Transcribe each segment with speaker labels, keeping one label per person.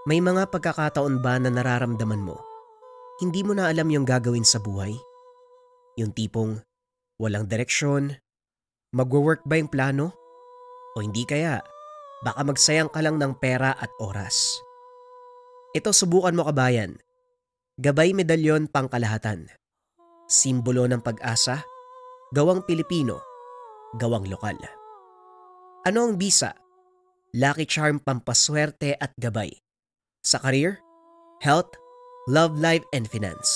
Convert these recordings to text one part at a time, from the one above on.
Speaker 1: May mga pagkakataon ba na nararamdaman mo, hindi mo na alam yung gagawin sa buhay? Yung tipong walang direksyon, magwo-work ba yung plano? O hindi kaya, baka magsayang ka lang ng pera at oras. Ito subukan mo kabayan, gabay medalyon pangkalahatan. Simbolo ng pag-asa, gawang Pilipino, gawang lokal. Ano ang bisa? Lucky charm pampaswerte at gabay. Sa career, health, love life and finance.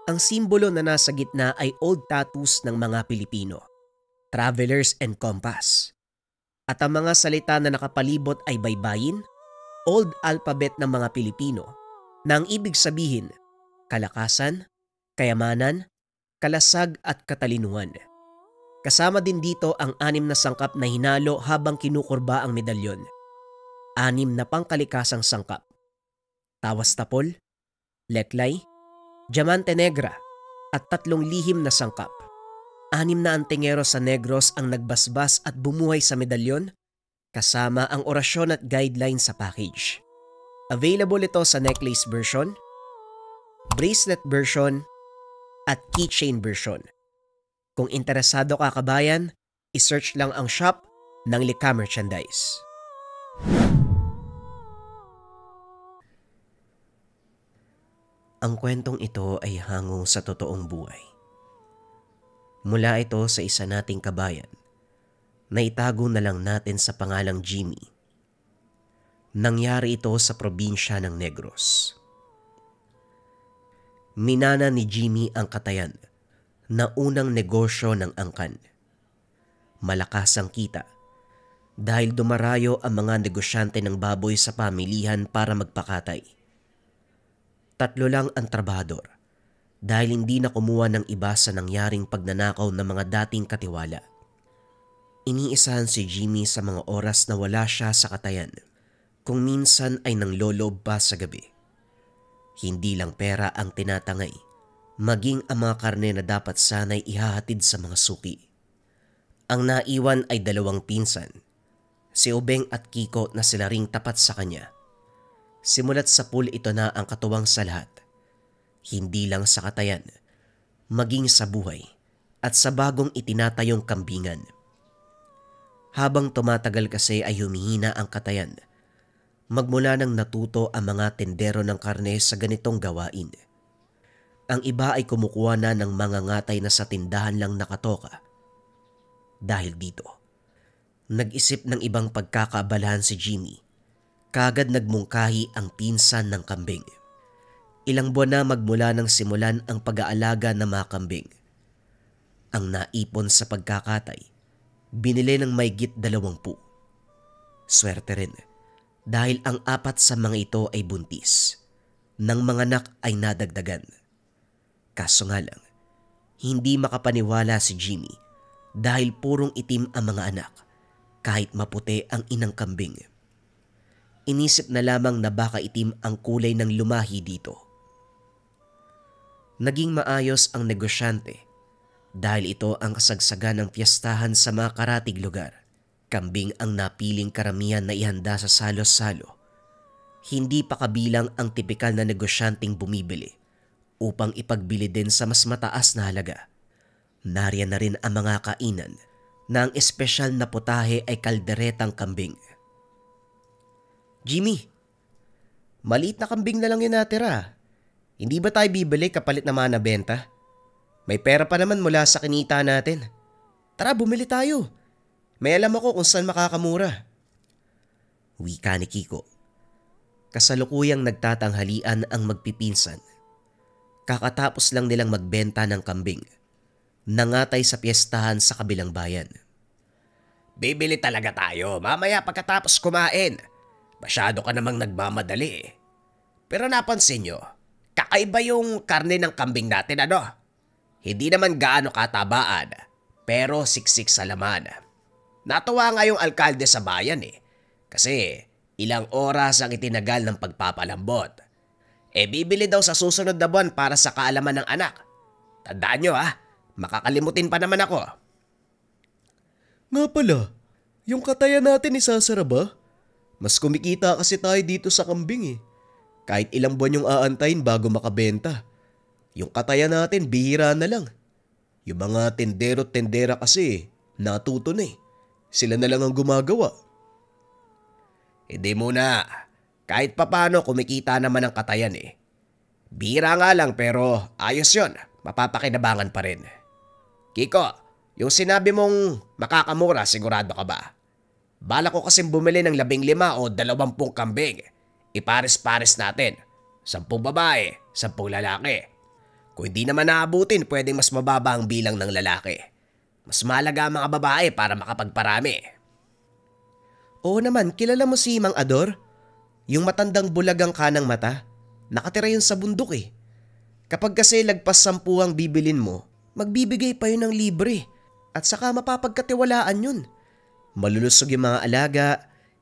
Speaker 1: Ang simbolo na nasa gitna ay old tattoos ng mga Pilipino, travelers and compass. At ang mga salita na nakapalibot ay baybayin, old alphabet ng mga Pilipino, na ang ibig sabihin, kalakasan, kayamanan, kalasag at katalinuhan. Kasama din dito ang 6 na sangkap na hinalo habang kinukurba ang medalyon. 6 na pangkalikasang sangkap. Tawas tapol, leklay, diamante negra at 3 lihim na sangkap. 6 na antingero sa Negros ang nagbasbas at bumuhay sa medalyon kasama ang orasyon at guideline sa package. Available ito sa necklace version, bracelet version at keychain version. Kung interesado ka kabayan, isearch lang ang shop ng Lika Merchandise. Ang kwentong ito ay hango sa totoong buhay. Mula ito sa isa nating kabayan na itago na lang natin sa pangalang Jimmy. Nangyari ito sa probinsya ng Negros. Minana ni Jimmy ang katayan na unang negosyo ng angkan. Malakas ang kita dahil dumarayo ang mga negosyante ng baboy sa pamilihan para magpakatay. 3 lang ang trabahador dahil hindi na kumuha ng iba sa nangyaring pagnanakaw ng mga dating katiwala. Iniisahan si Jimmy sa mga oras na wala siya sa katayan, kung minsan ay nanglolob pa sa gabi. Hindi lang pera ang tinatangay, maging ang mga karne na dapat sana'y ihahatid sa mga suki. Ang naiwan ay 2 pinsan, si Ubeng at Kiko na sila ring tapat sa kanya. Simulat sa pool ito na ang katuwang sa lahat, hindi lang sa katayan, maging sa buhay at sa bagong itinatayong kambingan. Habang tumatagal kasi ay humihina ang katayan, magmula nang natuto ang mga tendero ng karne sa ganitong gawain. Ang iba ay kumukuha na ng mga ngatay na sa tindahan lang nakatoka. Dahil dito, nag-isip ng ibang pagkakaabalahan si Jimmy. Kaagad nagmungkahi ang pinsan ng kambing. Ilang buwan na magmula nang simulan ang pag-aalaga ng mga kambing. Ang naipon sa pagkakatay, binili ng maigit 20. Swerte rin dahil ang 4 sa mga ito ay buntis. Nang mga anak ay nadagdagan. Kaso nga lang, hindi makapaniwala si Jimmy dahil purong itim ang mga anak kahit maputi ang inang kambing. Inisip na lamang na baka itim ang kulay ng lumahi dito. Naging maayos ang negosyante dahil ito ang kasagsagan ng piyestahan sa mga karatig lugar. Kambing ang napiling karamihan na ihanda sa salo-salo. Hindi pa kabilang ang tipikal na negosyanteng bumibili upang ipagbili din sa mas mataas na halaga. Nariyan na rin ang mga kainan na ang espesyal na putahe ay kalderetang kambing. Jimmy, maliit na kambing na lang yung natira. Hindi ba tayo bibili kapalit na mga nabenta? May pera pa naman mula sa kinita natin. Tara, bumili tayo. May alam ako kung saan makakamura. Wika ni Kiko. Kasalukuyang nagtatanghalian ang magpipinsan. Kakatapos lang nilang magbenta ng kambing. Nangatay sa piyestahan sa kabilang bayan. Bibili talaga tayo mamaya pagkatapos kumain. Masyado ka namang nagmamadali eh. Pero napansin nyo, kakaiba yung karne ng kambing natin ano? Hindi naman gaano katabaan, pero siksik sa laman. Natuwa nga yung alkalde sa bayan eh. Kasi ilang oras ang itinagal ng pagpapalambot. Bibili daw sa susunod na buwan para sa kaalaman ng anak. Tandaan nyo makakalimutin pa naman ako.
Speaker 2: Nga pala, yung katayan natin isasara ba?
Speaker 1: Mas kumikita kasi tayo dito sa kambing eh. Kahit ilang buwan yung aantayin bago makabenta. Yung katayan natin, bihira na lang. Yung mga tendero-tendera kasi, natuto na eh. Sila na lang ang gumagawa. Hindi muna. Kahit papano kumikita naman ang katayan eh. Bihira nga lang pero ayos yon. Mapapakinabangan pa rin. Kiko, yung sinabi mong makakamura, sigurado ka ba? Bala ko kasing bumili ng 15 o 20 kambing. Ipares-pares natin. 10 babae, 10 lalaki. Kung hindi naman naabutin, pwedeng mas mababa ang bilang ng lalaki. Mas mahalaga ang mga babae para makapagparami. Oo naman, kilala mo si Mang Ador? Yung matandang bulagang kanang mata? Nakatira yun sa bundok eh. Kapag kasi lagpas 10 ang bibilin mo, magbibigay pa yun ng libre. At saka mapapagkatiwalaan yun. Malulusog yung mga alaga,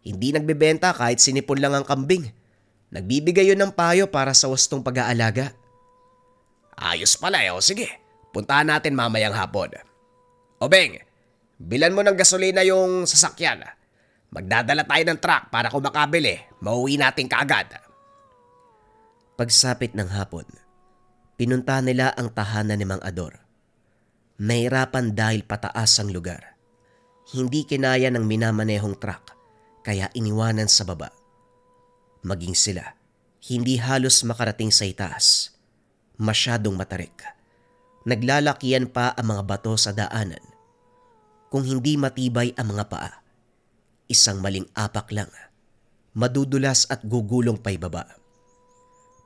Speaker 1: hindi nagbebenta kahit sinipon lang ang kambing. Nagbibigay yun ng payo para sa wastong pag-aalaga. Ayos pala eh, o sige. Puntahan natin mamayang hapon. O Beng, bilan mo ng gasolina yung sasakyan. Magdadala tayo ng truck para kung makabili, mauwi natin kaagad. Pagsapit ng hapon, pinunta nila ang tahanan ni Mang Ador. Nahirapan dahil pataas ang lugar. Hindi kinaya ng minamanehong truck, kaya iniwanan sa baba. Maging sila, hindi halos makarating sa itaas. Masyadong matarik. Naglalakian pa ang mga bato sa daanan. Kung hindi matibay ang mga paa, isang maling apak lang, madudulas at gugulong pa'y baba.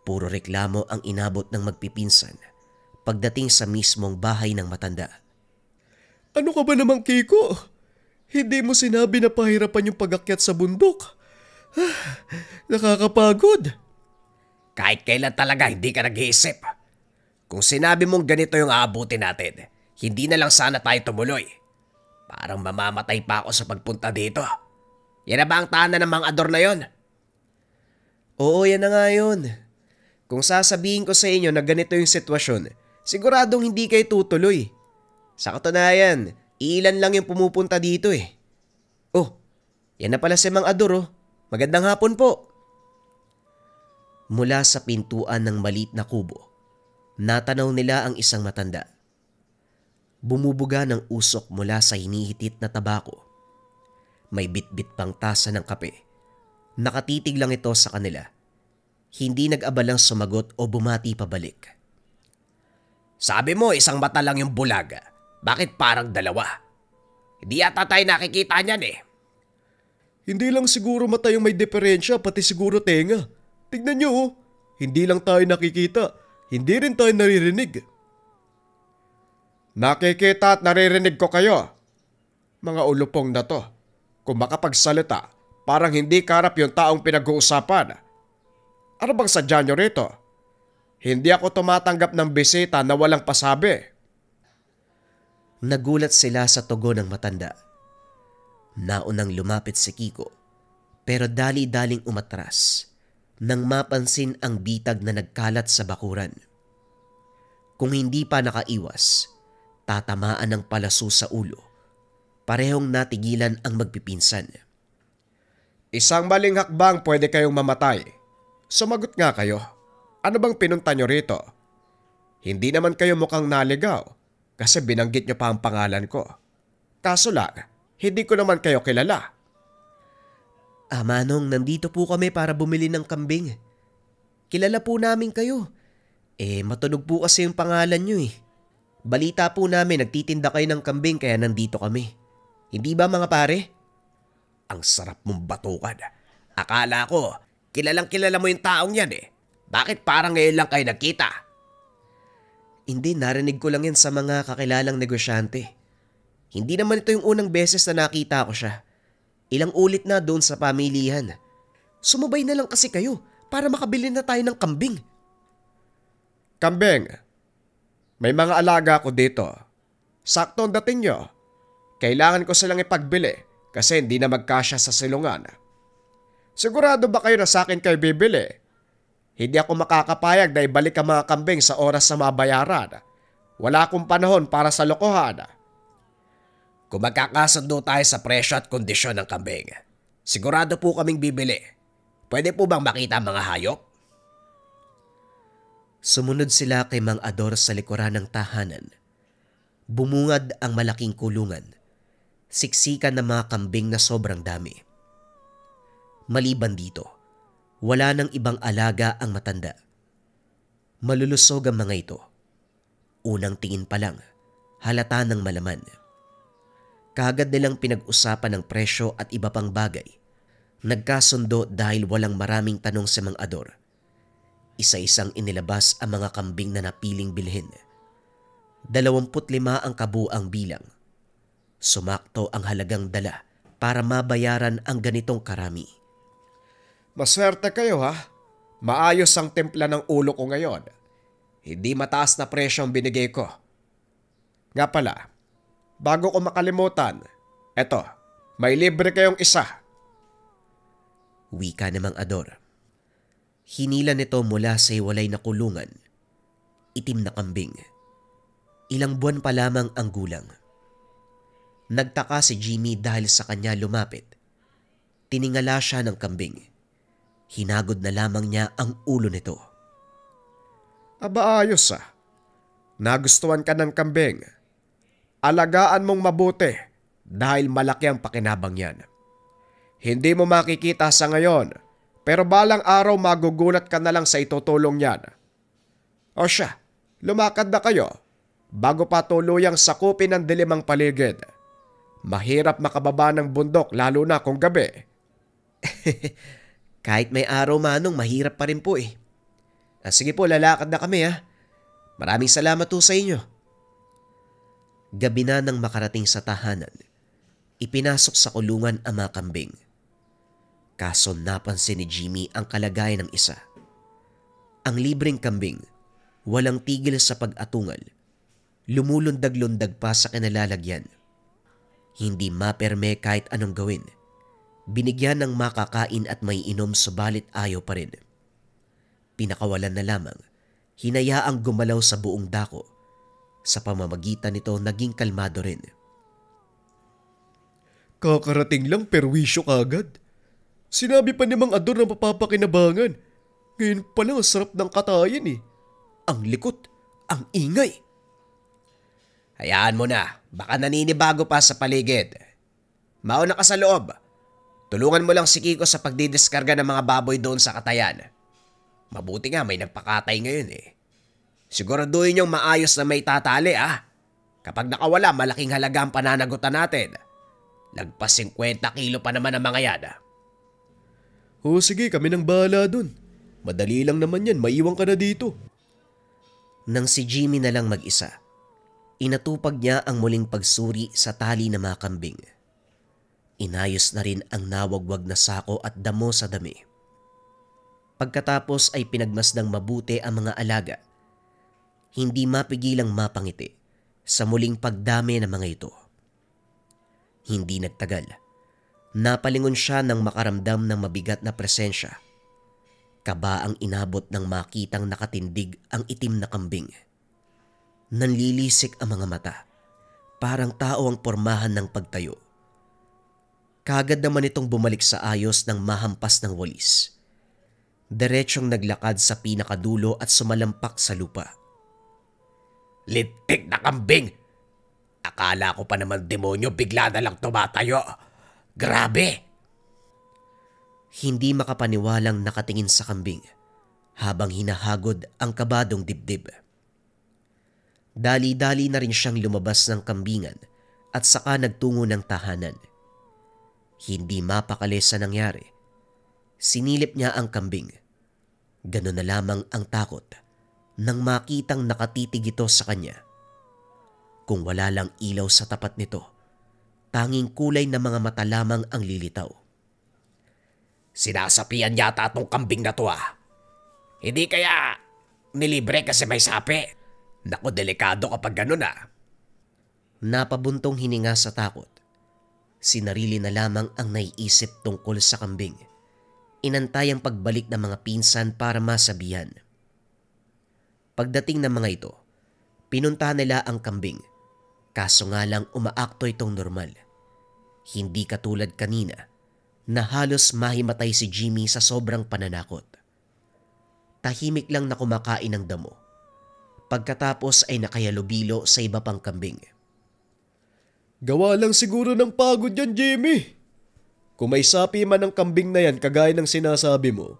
Speaker 1: Puro reklamo ang inabot ng magpipinsan pagdating sa mismong bahay ng matanda. Ano ka ba naman, Kiko? Hindi mo sinabi na pahirapan yung pag-akyat sa bundok. Nakakapagod. Kahit kailan talaga hindi ka nag-iisip. Kung sinabi mong ganito yung aabutin natin, hindi na lang sana tayo tumuloy. Parang mamamatay pa ako sa pagpunta dito. Yan na ba ang tahanan ng Mang Ador na yon? Oo, yan na nga yun. Kung sasabihin ko sa inyo na ganito yung sitwasyon, siguradong hindi kayo tutuloy. Sa katunayan, ilan lang yung pumupunta dito eh. Oh, yan na pala si Mang Ador oh. Magandang hapon po. Mula sa pintuan ng maliit na kubo, natanaw nila ang isang matanda. Bumubuga ng usok mula sa hinihitit na tabako. May bitbit pang tasa ng kape. Nakatitig lang ito sa kanila. Hindi nag-abalang sumagot o bumati pabalik. Sabi mo isang mata lang yung bulag. Bakit parang dalawa? Hindi yata tayo nakikita niyan eh. Hindi lang siguro mata yung may diferensya, pati siguro tenga. Tignan niyo oh, hindi lang tayo nakikita, hindi rin tayo naririnig. Nakikita at naririnig ko kayo. Mga ulupong na to. Kung makapagsalita, parang hindi karap yung taong pinag-uusapan. Ano bang sadya nyo rito? Hindi ako tumatanggap ng bisita na walang pasabi. Nagulat sila sa tugon ng matanda. Naunang lumapit si Kiko, pero dali-daling umatras nang mapansin ang bitag na nagkalat sa bakuran. Kung hindi pa nakaiwas, tatamaan ng palaso sa ulo. Parehong natigilan ang magpipinsan. Isang maling hakbang pwede kayong mamatay. Sumagot nga kayo. Ano bang pinunta nyo rito? Hindi naman kayo mukhang naligaw kasi binanggit nyo pa ang pangalan ko. Kaso lang, hindi ko naman kayo kilala. Manong, nandito po kami para bumili ng kambing. Kilala po namin kayo. Matunog po kasi yung pangalan nyo eh. Balita po namin nagtitinda kayo ng kambing kaya nandito kami. Hindi ba mga pare? Ang sarap mong batukan. Akala ko, kilalang kilala mo yung taong yan eh. Bakit parang ngayon lang kayo nagkita? Hindi, narinig ko lang yan sa mga kakilalang negosyante. Hindi naman ito yung unang beses na nakita ko siya. Ilang ulit na doon sa pamilihan. Sumabay na lang kasi kayo para makabili na tayo ng kambing. Kambing? May mga alaga ko dito. Sakto ang dating nyo. Kailangan ko silang ipagbili kasi hindi na magkasya sa silungan. Sigurado ba kayo na sa akin kayo bibili? Hindi ako makakapayag na ibalik ang mga kambing sa oras na mabayaran. Wala akong panahon para sa lokohan. Kung magkakasundo tayo sa presyo at kondisyon ng kambing,
Speaker 2: Sigurado po kaming bibili. Pwede po bang makita ang mga hayop?
Speaker 1: Sumunod sila kay Mang Ador sa likuran ng tahanan. Bumungad ang malaking kulungan. Siksikan ng mga kambing na sobrang dami. Maliban dito, wala nang ibang alaga ang matanda. Malulusog ang mga ito. Unang tingin pa lang, halata ng malaman. Kaagad nilang pinag-usapan ng presyo at iba pang bagay. Nagkasundo dahil walang maraming tanong si Mang Ador. Isa-isang inilabas ang mga kambing na napiling bilhin. 25 ang kabuang bilang. Sumakto ang halagang dala para mabayaran ang ganitong karami.
Speaker 2: Maswerte kayo ha. Maayos ang timpla ng ulo ko ngayon. Hindi mataas na presyo ang binigay ko. Nga pala, bago ko makalimutan, eto, may libre kayong isa.
Speaker 1: Wika ni Mang Ador. Hinila nito mula sa hiwalay na kulungan. Itim na kambing. Ilang buwan pa lamang ang gulang. Nagtaka si Jimmy dahil sa kanya lumapit. Tiningala siya ng kambing. Hinagod na lamang niya ang ulo nito.
Speaker 2: Aba ayos ah. Nagustuhan ka ng kambing. Alagaan mong mabuti dahil malaki ang pakinabang yan. Hindi mo makikita sa ngayon, pero balang araw magugulat ka na lang sa itutulong yan. O siya, lumakad na kayo bago pa tuluyang sakupin ng dilim ang paligid. Mahirap makababa ng bundok lalo na kung gabi.
Speaker 1: Kahit may araw manong, mahirap pa rin po eh. Sige po, lalakad na kami ha. Maraming salamat po sa inyo. Gabi na nang makarating sa tahanan. Ipinasok sa kulungan ang mga kambing. Kaso napansin ni Jimmy ang kalagayan ng isa. Ang libreng kambing, walang tigil sa pag-atungal. Lumulundag-lundag pa sa kinalalagyan. Hindi maperme kahit anong gawin. Binigyan ng makakain at may inom subalit ayaw pa rin. Pinakawalan na lamang, hinayaang gumalaw sa buong dako. Sa pamamagitan nito naging kalmado rin.
Speaker 2: Kakarating lang perwisyo kagad. Sinabi pa ni Mang Ador na mapapakinabangan. Ngayon pa lang ang sarap ng katayan eh.
Speaker 1: Ang likot, ang ingay.
Speaker 2: Hayaan mo na, baka naninibago pa sa paligid. Mauna ka sa loob. Tulungan mo lang si Kiko sa pagdidiskarga ng mga baboy doon sa katayan. Mabuti nga may nagpakatay ngayon eh. Siguraduhin niyong maayos na may tatali ah. Kapag nakawala, malaking halaga ang pananagutan natin. Lagpas 50 kilo pa naman ang mga yan ah.
Speaker 3: O sige, kami nang bahala dun. Madali lang naman yan, maiwan ka na dito.
Speaker 1: Nang si Jimmy na lang mag-isa, inatupag niya ang muling pagsuri sa tali ng mga kambing. Inayos na rin ang nawagwag na sako at damo sa dami. Pagkatapos ay pinagmasdang mabuti ang mga alaga. Hindi mapigilang mapangiti sa muling pagdami ng mga ito. Hindi nagtagal. Napalingon siya nang makaramdam ng mabigat na presensya. Kaba ang inabot ng makitang nakatindig ang itim na kambing. Nanlilisik ang mga mata. Parang tao ang pormahan ng pagtayo. Kaagad naman itong bumalik sa ayos ng mahampas ng walis. Diretsyong naglakad sa pinakadulo at sumalampak sa lupa.
Speaker 2: Lintik na kambing! Akala ko pa naman demonyo bigla na lang tumatayo. Grabe!
Speaker 1: Hindi makapaniwalang nakatingin sa kambing habang hinahagod ang kabadong dibdib. Dali-dali na rin siyang lumabas ng kambingan at saka nagtungo ng tahanan. Hindi mapakali sa nangyari. Sinilip niya ang kambing. Ganun na lamang ang takot nang makitang nakatitig ito sa kanya. Kung wala lang ilaw sa tapat nito, tanging kulay na mga mata lamang ang lilitaw.
Speaker 2: Sinasapian yata atong kambing na to ah. Hindi kaya nilibre kasi may sapi. Naku, delikado kapag ganun ah.
Speaker 1: Napabuntong hininga sa takot. Sinarili na lamang ang naiisip tungkol sa kambing. Inantay ang pagbalik ng mga pinsan para masabihan. Pagdating ng mga ito, pinuntahan nila ang kambing. Kaso nga lang umaakto itong normal. Hindi katulad kanina na halos mahimatay si Jimmy sa sobrang pananakot. Tahimik lang na kumakain ng damo. Pagkatapos ay nakayalubilo sa iba pang kambing.
Speaker 3: Gawa lang siguro ng pagod yan, Jimmy. Kung may sapi man ang kambing na yan kagaya ng sinasabi mo,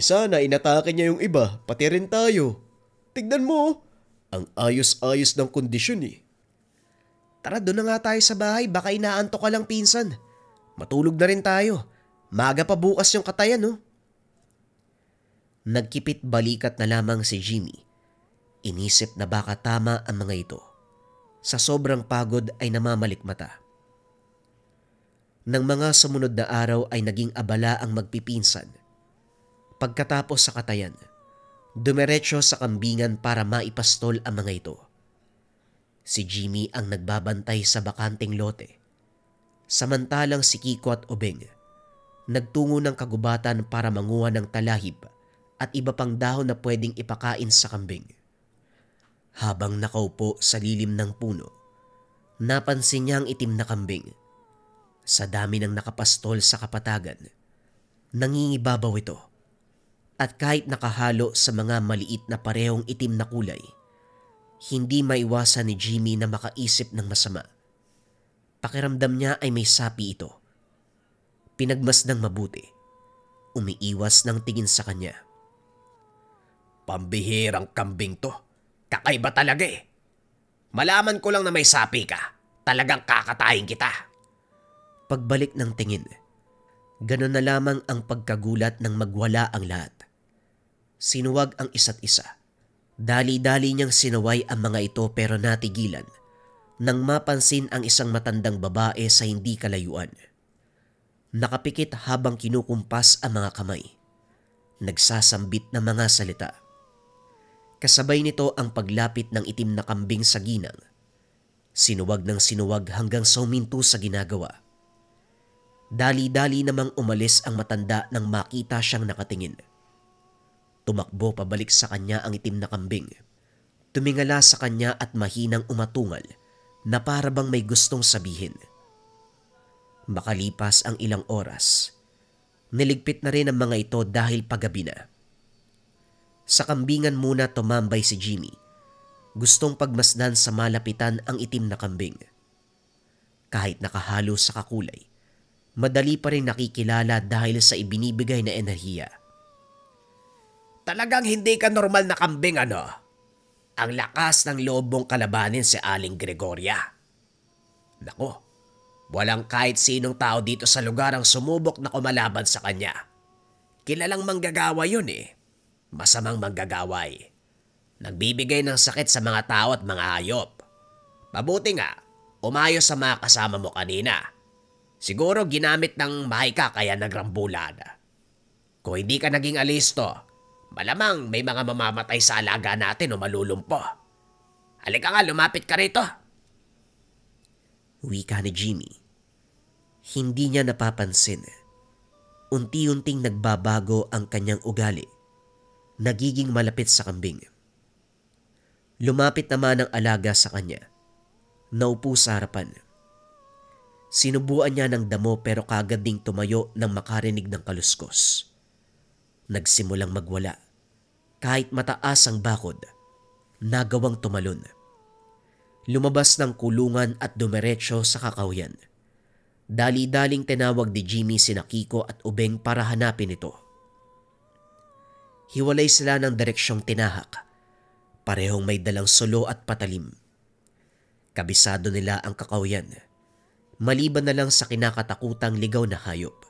Speaker 3: sana inatake niya yung iba, pati rin tayo. Tignan mo, ang ayos-ayos ng kondisyon eh.
Speaker 1: Tara, doon na nga tayo sa bahay. Baka inaantok ka lang, pinsan. Matulog na rin tayo. Maaga pa bukas yung katayan, no? Nagkipit balikat na lamang si Jimmy. Inisip na baka tama ang mga ito. Sa sobrang pagod ay namamalikmata. Nang mga sumunod na araw ay naging abala ang magpipinsan. Pagkatapos sa katayan, dumiretso sa kambingan para maipastol ang mga ito. Si Jimmy ang nagbabantay sa bakanting lote. Samantalang si Kiko at Obeng nagtungo ng kagubatan para manguha ng talahib at iba pang dahon na pwedeng ipakain sa kambing. Habang nakaupo sa lilim ng puno, napansin niya ang itim na kambing. Sa dami ng nakapastol sa kapatagan, nangingibabaw ito. At kahit nakahalo sa mga maliit na parehong itim na kulay, hindi maiwasan ni Jimmy na makaisip ng masama. Pakiramdam niya ay may sapi ito. Pinagmasdang mabuti. Umiiwas ng tingin sa kanya.
Speaker 2: Pambihirang kambing to. Kakaiba talaga eh. Malaman ko lang na may sapi ka. Talagang kakatayin kita.
Speaker 1: Pagbalik ng tingin, gano'n na lamang ang pagkagulat nang magwala ang lahat. Sinuwag ang isa't isa. Dali-dali niyang sinaway ang mga ito pero natigilan nang mapansin ang isang matandang babae sa hindi kalayuan. Nakapikit habang kinukumpas ang mga kamay. Nagsasambit ng mga salita. Kasabay nito ang paglapit ng itim na kambing sa ginang. Sinuwag ng sinuwag hanggang sauminto sa ginagawa. Dali-dali namang umalis ang matanda nang makita siyang nakatingin. Tumakbo pabalik sa kanya ang itim na kambing. Tumingala sa kanya at mahinang umatungal na para bang may gustong sabihin. Makalipas ang ilang oras, niligpit na rin ang mga ito dahil paggabi na. Sa kambingan muna tumambay si Jimmy. Gustong pagmasdan sa malapitan ang itim na kambing. Kahit nakahalo sa kakulay, madali pa rin nakikilala dahil sa ibinibigay na enerhiya.
Speaker 2: Talagang hindi ka normal na kambing ano? Ang lakas ng loob mong kalabanin si Aling Gregoria. Nako, walang kahit sinong tao dito sa lugar ang sumubok na kumalaban sa kanya. Kilalang manggagawa yun eh. Masamang manggagaway. Nagbibigay ng sakit sa mga tao at mga hayop. Mabuti nga, umayos sa mga kasama mo kanina. Siguro ginamit ng mahika kaya nagrambulan. Kung hindi ka naging alisto, malamang may mga mamamatay sa alaga natin o malulumpo. Halika nga, lumapit ka rito.
Speaker 1: Wika ni Jimmy. Hindi niya napapansin. Unti-unting nagbabago ang kanyang ugali. Nagiging malapit sa kambing. Lumapit naman ang alaga sa kanya. Naupo sa harapan. Sinubuan niya ng damo pero kagad ding tumayo nang makarinig ng kaluskos. Nagsimulang magwala. Kahit mataas ang bakod, nagawang tumalon. Lumabas ng kulungan at dumiretso sa kakawyan. Dali-daling tinawag ni Jimmy sina Kiko at Ubeng para hanapin ito. Hiwalay sila ng direksyong tinahak. Parehong may dalang sulo at patalim. Kabisado nila ang kakawyan. Maliban na lang sa kinakatakutang ligaw na hayop.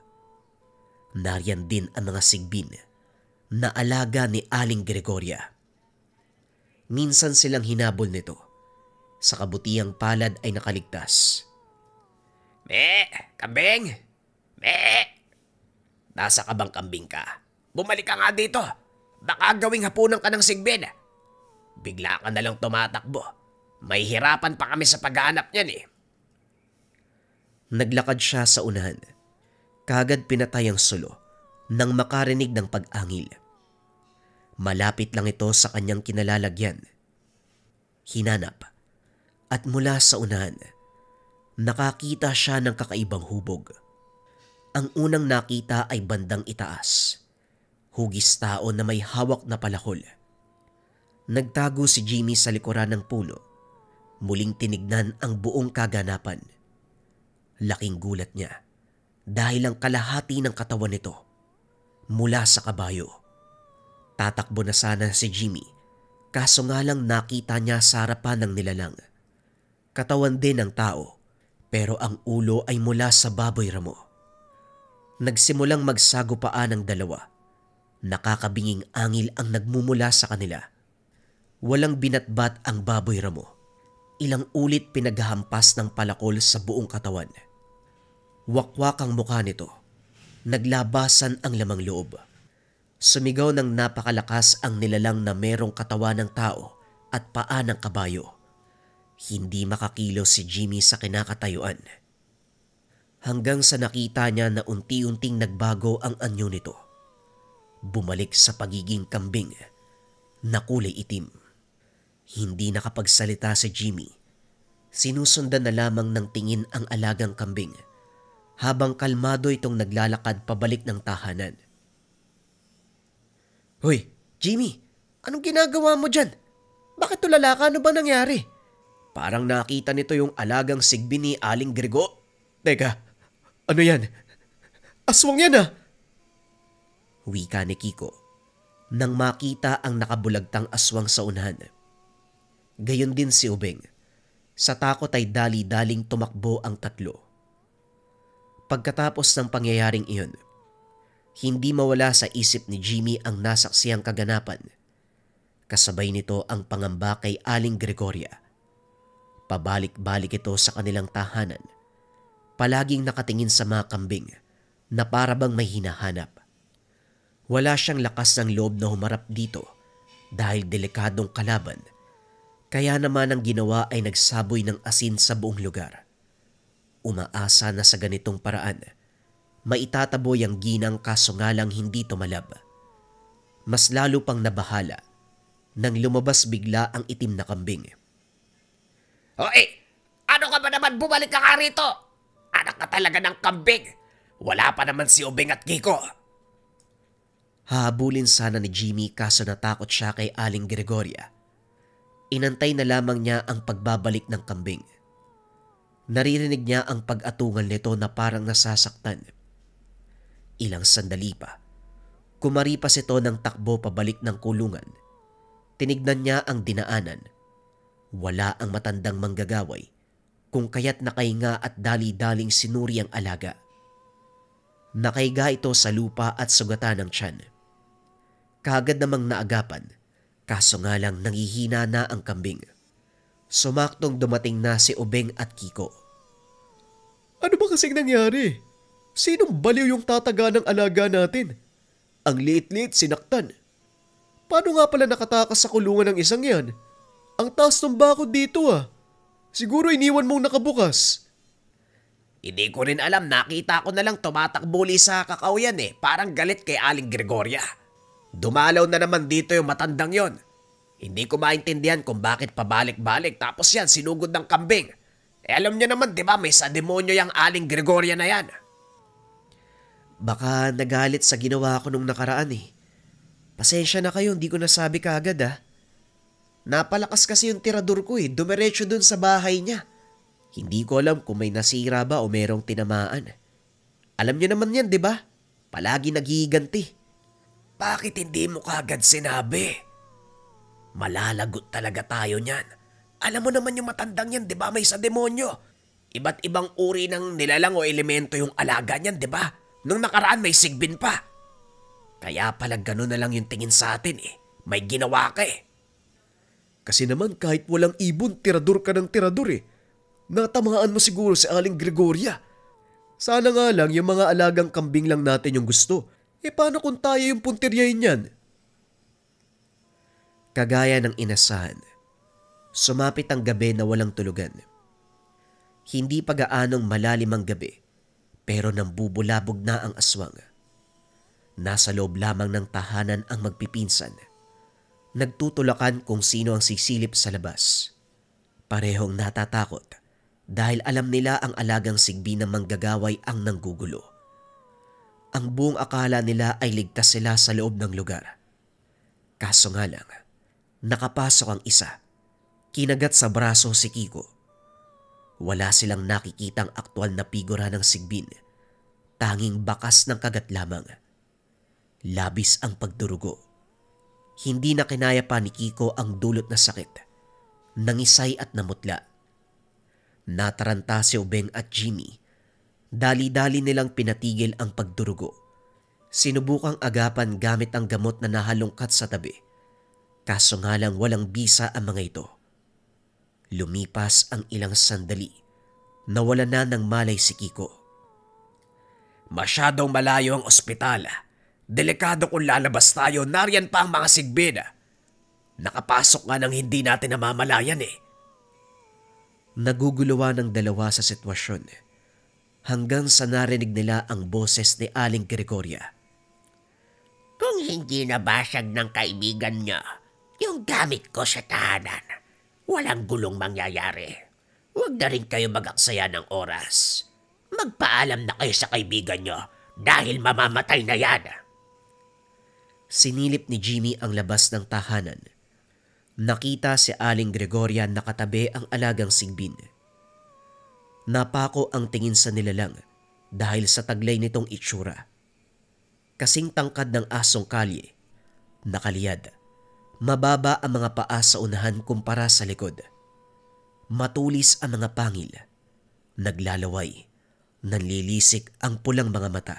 Speaker 1: Nariyan din ang mga sigbin na alaga ni Aling Gregoria. Minsan silang hinabol nito. Sa kabutihang palad ay nakaligtas.
Speaker 2: Me, kambing! Me! Nasa ka bang kambing ka? Bumalik ka nga dito. Baka gawing hapunan ka ng sigbin. Bigla ka na lang tumatakbo. May hirapan pa kami sa paghahanap niyan eh.
Speaker 1: Naglakad siya sa unahan. Kagad pinatay ang sulo nang makarinig ng pag-angil. Malapit lang ito sa kanyang kinalalagyan. Hinanap at mula sa unahan, nakakita siya ng kakaibang hubog. Ang unang nakita ay bandang itaas. Hugis tao na may hawak na palakol. Nagtago si Jimmy sa likuran ng puno. Muling tinignan ang buong kaganapan. Laking gulat niya dahil ang kalahati ng katawan nito mula sa kabayo. Tatakbo na sana si Jimmy, kaso nga lang nakita niya sa harapan ng nilalang. Katawan din ng tao, pero ang ulo ay mula sa baboy ramo. Nagsimulang magsagupaan ang dalawa. Nakakabinging angil ang nagmumula sa kanila. Walang binatbat ang baboy ramo. Ilang ulit pinaghahampas ng palakol sa buong katawan. Wakwak ang mukha nito. Naglabasan ang lamang loob. Sumigaw ng napakalakas ang nilalang na merong katawan ng tao at paa ng kabayo. Hindi makakilos si Jimmy sa kinakatayuan. Hanggang sa nakita niya na unti-unting nagbago ang anyo nito. Bumalik sa pagiging kambing na kulay itim. Hindi nakapagsalita si Jimmy. Sinusundan na lamang ng tingin ang alagang kambing habang kalmado itong naglalakad pabalik ng tahanan. "Hoy, Jimmy, anong ginagawa mo dyan? Bakit tulala ka? Ano ba nangyari?" Parang nakita nito yung alagang sigbi ni Aling Grego.
Speaker 3: Teka, ano yan? Aswang yan ah!
Speaker 1: Wika ni Kiko nang makita ang nakabulagtang aswang sa unahan. Gayon din si Ubeng. Sa takot ay dali-daling tumakbo ang tatlo. Pagkatapos ng pangyayaring iyon, hindi mawala sa isip ni Jimmy ang nasaksiyang kaganapan. Kasabay nito ang pangamba kay Aling Gregoria. Pabalik-balik ito sa kanilang tahanan. Palaging nakatingin sa mga kambing na parabang may hinahanap. Wala siyang lakas ng loob na humarap dito dahil delikadong kalaban. Kaya naman ang ginawa ay nagsaboy ng asin sa buong lugar. Umaasa na sa ganitong paraan, maitataboy ang ginang kaso nga lang hindi tumalab. Mas lalo pang nabahala nang lumabas bigla ang itim na kambing.
Speaker 2: Hoy! Ano ka ba naman bumalik ka nga rito? Anak ka talaga ng kambing. Wala pa naman si Ubeng at Kiko.
Speaker 1: Hahabulin sana ni Jimmy kaso natakot siya kay Aling Gregoria. Inantay na lamang niya ang pagbabalik ng kambing. Naririnig niya ang pag-atungal nito na parang nasasaktan. Ilang sandali pa, kumaripas ito ng takbo pabalik ng kulungan. Tinignan niya ang dinaanan. Wala ang matandang manggagaway, kung kaya't nakahinga at dali-daling sinuri ang alaga. Nakahiga ito sa lupa at sugatan ng tiyan. Kaagad namang naagapan, kaso nga lang nangihina na ang kambing. Sumaktong dumating na si Ubeng at Kiko.
Speaker 3: Ano ba kasing nangyari? Sinong baliw yung tataga ng alaga natin? Ang liit-liit sinaktan. Paano nga pala nakatakas sa kulungan ng isang yan? Ang taas ng bakod dito ah. Siguro iniwan mong nakabukas.
Speaker 2: Hindi ko rin alam, nakita ko na lang tumatakbuli sa kakao yan eh. Parang galit kay Aling Gregoria. Dumalaw na naman dito yung matandang yon. Hindi ko maintindihan kung bakit pabalik-balik tapos yan sinugod ng kambing. Alam niyo naman, di ba, may sa demonyo yung Aling Gregoria na yan.
Speaker 1: Baka nagalit sa ginawa ko nung nakaraan eh. Pasensya na kayo, hindi ko nasabi kaagad ah. Napalakas kasi yung tirador ko eh, dumiretso dun sa bahay niya. Hindi ko alam kung may nasira ba o merong tinamaan. Alam niyo naman yan, di ba? Palagi naghihiganti.
Speaker 2: Bakit hindi mo kaagad sinabi? Malalagot talaga tayo niyan. Alam mo naman yung matandang yan, di ba, may sa demonyo. Iba't ibang uri ng nilalang o elemento yung alaga niyan, di ba? Nung nakaraan may sigbin pa. Kaya pala gano'n na lang yung tingin sa atin eh. May ginawa ka eh.
Speaker 3: Kasi naman kahit walang ibon, tirador ka ng tirador eh. Natamaan mo siguro si Aling Gregoria. Sana nga lang yung mga alagang kambing lang natin yung gusto. Paano kung tayo yung puntiryahin yan?
Speaker 1: Kagaya ng inasahan, sumapit ang gabi na walang tulugan. Hindi pa gaanong malalim ang gabi, pero nambubulabog na ang aswang. Nasa loob lamang ng tahanan ang magpipinsan. Nagtutulakan kung sino ang sisilip sa labas. Parehong natatakot dahil alam nila ang alagang sigbi ng manggagaway ang nanggugulo. Ang buong akala nila ay ligtas sila sa loob ng lugar. Kaso nga lang, nakapasok ang isa. Kinagat sa braso si Kiko. Wala silang nakikitang aktwal na figura ng sigbin. Tanging bakas ng kagat lamang. Labis ang pagdurugo. Hindi na kinaya pa ni Kiko ang dulot na sakit. Nangisay at namutla. Nataranta si Ubeng at Jimmy. Dali-dali nilang pinatigil ang pagdurugo. Sinubukang agapan gamit ang gamot na nahalungkat sa tabi. Kaso nga lang walang bisa ang mga ito. Lumipas ang ilang sandali. Nawala na ng malay si Kiko.
Speaker 2: Masyadong malayo ang ospital. Delikado kung lalabas tayo, nariyan pa ang mga sigbin. Nakapasok nga ng hindi natin namamalayan eh.
Speaker 1: Naguguluhan ng dalawa sa sitwasyon hanggang sa narinig nila ang boses ni Aling Gregoria.
Speaker 4: Kung hindi nabasag ng kaibigan niya yung gamit ko sa tahanan, walang gulong mangyayari. Huwag na rin kayo mag-aksaya ng oras. Magpaalam na kayo sa kaibigan niyo dahil mamamatay na yan.
Speaker 1: Sinilip ni Jimmy ang labas ng tahanan. Nakita si Aling Gregoria nakatabi ang alagang sigbin. Napako ang tingin sa nilalang dahil sa taglay nitong itsura. Kasing tangkad ng asong kalye, nakaliyad. Mababa ang mga paa sa unahan kumpara sa likod. Matulis ang mga pangil. Naglalaway. Nanlilisik ang pulang mga mata.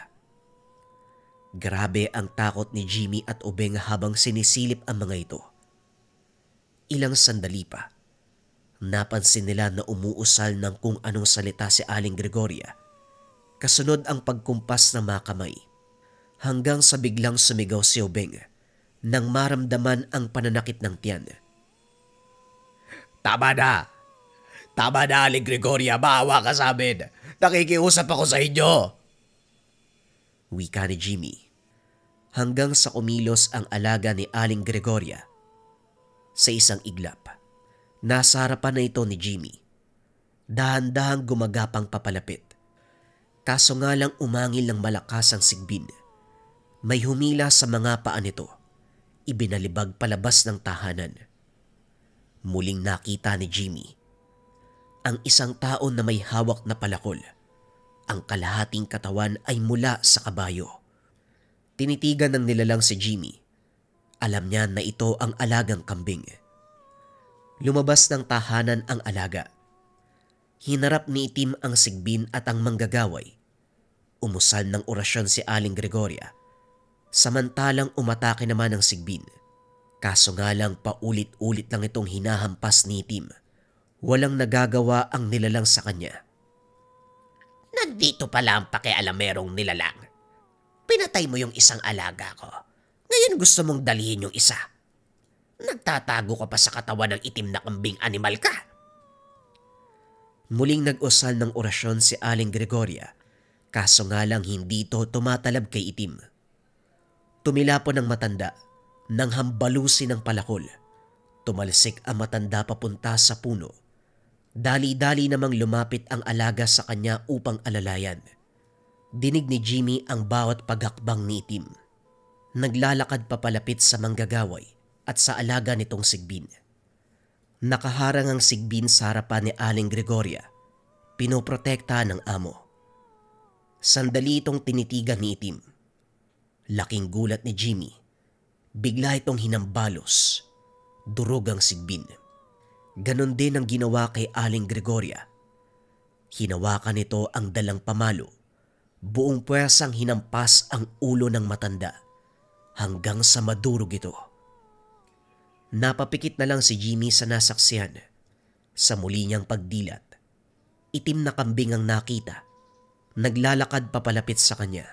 Speaker 1: Grabe ang takot ni Jimmy at Ubeng habang sinisilip ang mga ito. Ilang sandali pa, napansin nila na umuusal ng kung anong salita si Aling Gregoria. Kasunod ang pagkumpas ng mga kamay. Hanggang sa biglang sumigaw si Ubeng nang maramdaman ang pananakit ng tiyan.
Speaker 2: Tama na! Tama na, Aling Gregoria, maawa ka sa amin. Nakikiusap ako sa inyo.
Speaker 1: Wika ni Jimmy. Hanggang sa kumilos ang alaga ni Aling Gregoria. Sa isang iglap, nasa harapan na ito ni Jimmy. Dahan-dahang gumagapang papalapit. Kaso nga lang umangil ng malakas ang sigbin. May humila sa mga paa nito. Ibinalibag palabas ng tahanan. Muling nakita ni Jimmy ang isang tao na may hawak na palakol. Ang kalahating katawan ay mula sa kabayo. Tinitigan ng nilalang si Jimmy. Alam niya na ito ang alagang kambing. Lumabas ng tahanan ang alaga. Hinarap ni Itim ang sigbin at ang manggagaway. Umusal ng orasyon si Aling Gregoria. Samantalang umatake naman ang sigbin. Kaso nga lang paulit-ulit lang itong hinahampas ni Itim. Walang nagagawa ang nilalang sa kanya.
Speaker 4: Nandito pala ang pakialamerong nilalang. Pinatay mo yung isang alaga ko. Ngayon gusto mong dalhin yung isa. Nagtatago ka pa sa katawan ng itim na kambing animal ka.
Speaker 1: Muling nag-usal ng orasyon si Aling Gregoria. Kaso nga lang hindi ito tumatalab kay Itim. Tumilapon ang matanda nang hambalusin ng palakol. Tumalsik ang matanda papunta sa puno. Dali-dali namang lumapit ang alaga sa kanya upang alalayan. Dinig ni Jimmy ang bawat paghakbang ni Itim. Naglalakad papalapit sa manggagaway at sa alaga nitong sigbin. Nakaharang ang sigbin sa harapan ni Aling Gregoria. Pinoprotekta ng amo. Sandali itong tinitigan ni Itim. Laking gulat ni Jimmy. Bigla itong hinambalos. Durog ang sigbin. Ganon din ang ginawa kay Aling Gregoria. Hinawakan nito ang dalang pamalo. Buong puwersang hinampas ang ulo ng matanda hanggang sa madurog ito. Napapikit na lang si Jimmy sa nasaksihan. Sa muli niyang pagdilat, itim na kambing ang nakita. Naglalakad papalapit sa kanya.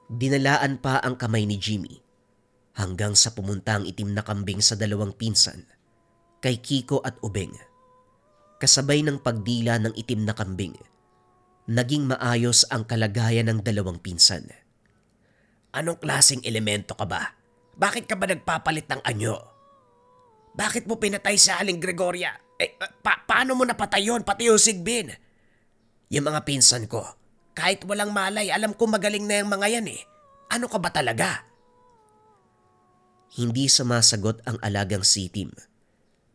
Speaker 1: Dinalaan pa ang kamay ni Jimmy hanggang sa pumunta ang itim na kambing sa dalawang pinsan, kay Kiko at Ubeng. Kasabay ng pagdila ng itim na kambing, naging maayos ang kalagayan ng dalawang pinsan.
Speaker 2: Anong klaseng elemento ka ba? Bakit ka ba nagpapalit ng anyo? Bakit mo pinatay si Aling Gregoria? Paano mo napatay yun, pati yung sigbin? Yung mga pinsan ko,
Speaker 4: Kahit walang malay, alam ko magaling na yung mga yan eh. Ano ka ba talaga?
Speaker 1: Hindi sumasagot ang alagang si Tim.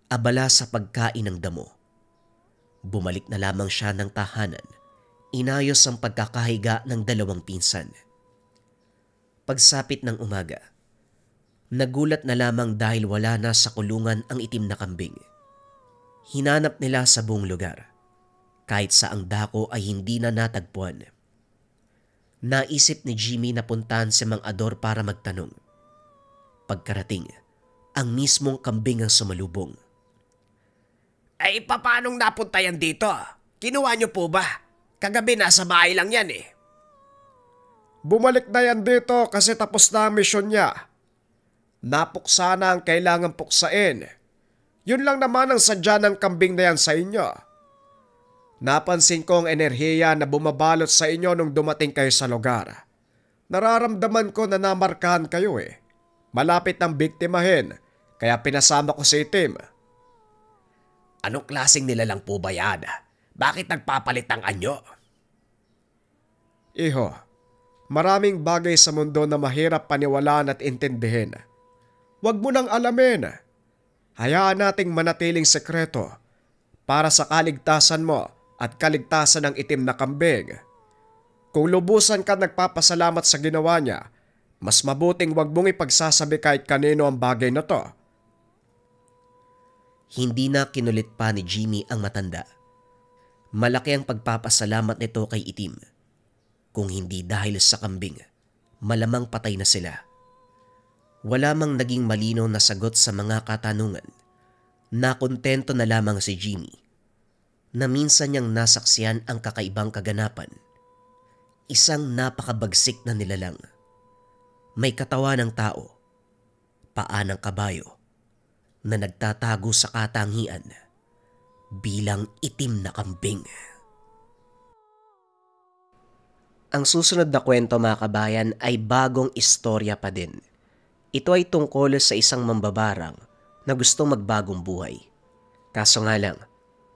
Speaker 1: Abala sa pagkain ng damo. Bumalik na lamang siya ng tahanan. Inayos ang pagkakahiga ng dalawang pinsan. Pagsapit ng umaga, nagulat na lamang dahil wala na sa kulungan ang itim na kambing. Hinanap nila sa buong lugar. Kahit saang dako ay hindi na natagpuan. Naisip ni Jimmy na puntahan si Mang Ador para magtanong. Pagkarating, ang mismong kambing ang sumalubong.
Speaker 4: Ay, paanong napunta yan dito? Kinuha niyo po ba? Kagabi nasa bahay lang yan eh.
Speaker 2: Bumalik na yan dito kasi tapos na ang misyon niya. Napuksa na ang kailangan puksain. Yun lang naman ang sadya ng kambing na yan sa inyo. Napansin ko ang enerhiya na bumabalot sa inyo nung dumating kayo sa lugar. Nararamdaman ko na namarkahan kayo eh. Malapit ng biktimahin, kaya pinasama ko si Tim.
Speaker 4: Anong klaseng nilalang po ba yan? Bakit nagpapalit ang anyo?
Speaker 2: Iho, maraming bagay sa mundo na mahirap paniwalaan at intindihin. Huwag mo nang alamin. Hayaan nating manatiling sekreto para sa kaligtasan mo at kaligtasan ng itim na kambing. Kung lubusan ka nagpapasalamat sa ginawa niya, mas mabuting wag mong ipagsasabi kahit kanino ang bagay na to.
Speaker 1: Hindi na kinulit pa ni Jimmy ang matanda. Malaki ang pagpapasalamat nito kay Itim. Kung hindi dahil sa kambing, malamang patay na sila. Wala mang naging malinaw na sagot sa mga katanungan. Nakontento na lamang si Jimmy na minsan niyang nasaksiyan ang kakaibang kaganapan. Isang napakabagsik na nilalang. May katawan ng tao, paa ng kabayo, na nagtatago sa katangian bilang itim na kambing. Ang susunod na kwento mga kabayan ay bagong istorya pa din. Ito ay tungkol sa isang mambabarang na gustong magbagong buhay. Kaso nga lang,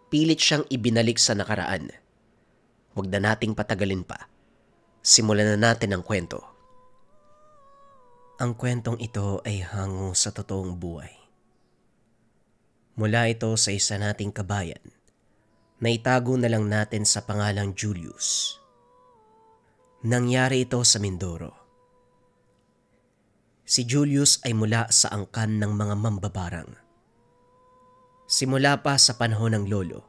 Speaker 1: pilit siyang ibinalik sa nakaraan. Huwag na nating patagalin pa. Simulan na natin ang kwento. Ang kwentong ito ay hango sa totoong buhay. Mula ito sa isa nating kabayan na itago na lang natin sa pangalang Julius. Nangyari ito sa Mindoro. Si Julius ay mula sa angkan ng mga mambabarang. Simula pa sa panahon ng lolo,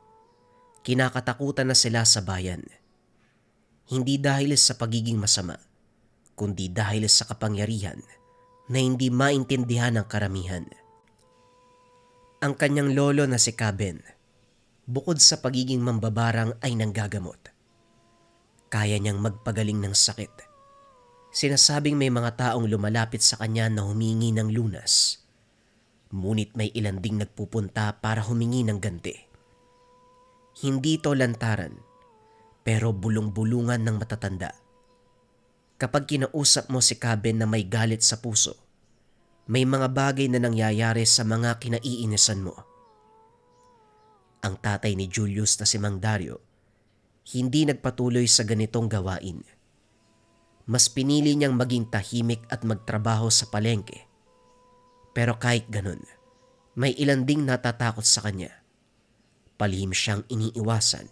Speaker 1: kinakatakutan na sila sa bayan. Hindi dahil sa pagiging masama, kundi dahil sa kapangyarihan na hindi maintindihan ng karamihan. Ang kanyang lolo na si Caben, bukod sa pagiging mambabarang ay nanggagamot. Kaya niyang magpagaling ng sakit. Sinasabing may mga taong lumalapit sa kanya na humingi ng lunas. Ngunit may ilan ding nagpupunta para humingi ng ganti. Hindi to lantaran, pero bulong-bulungan ng matatanda. Kapag kinausap mo si Caben na may galit sa puso, may mga bagay na nangyayari sa mga kinaiinisan mo. Ang tatay ni Julius na si Mang Dario, hindi nagpatuloy sa ganitong gawain. Mas pinili niyang maging tahimik at magtrabaho sa palengke. Pero kahit ganun, may ilan ding natatakot sa kanya. Palihim siyang iniiwasan.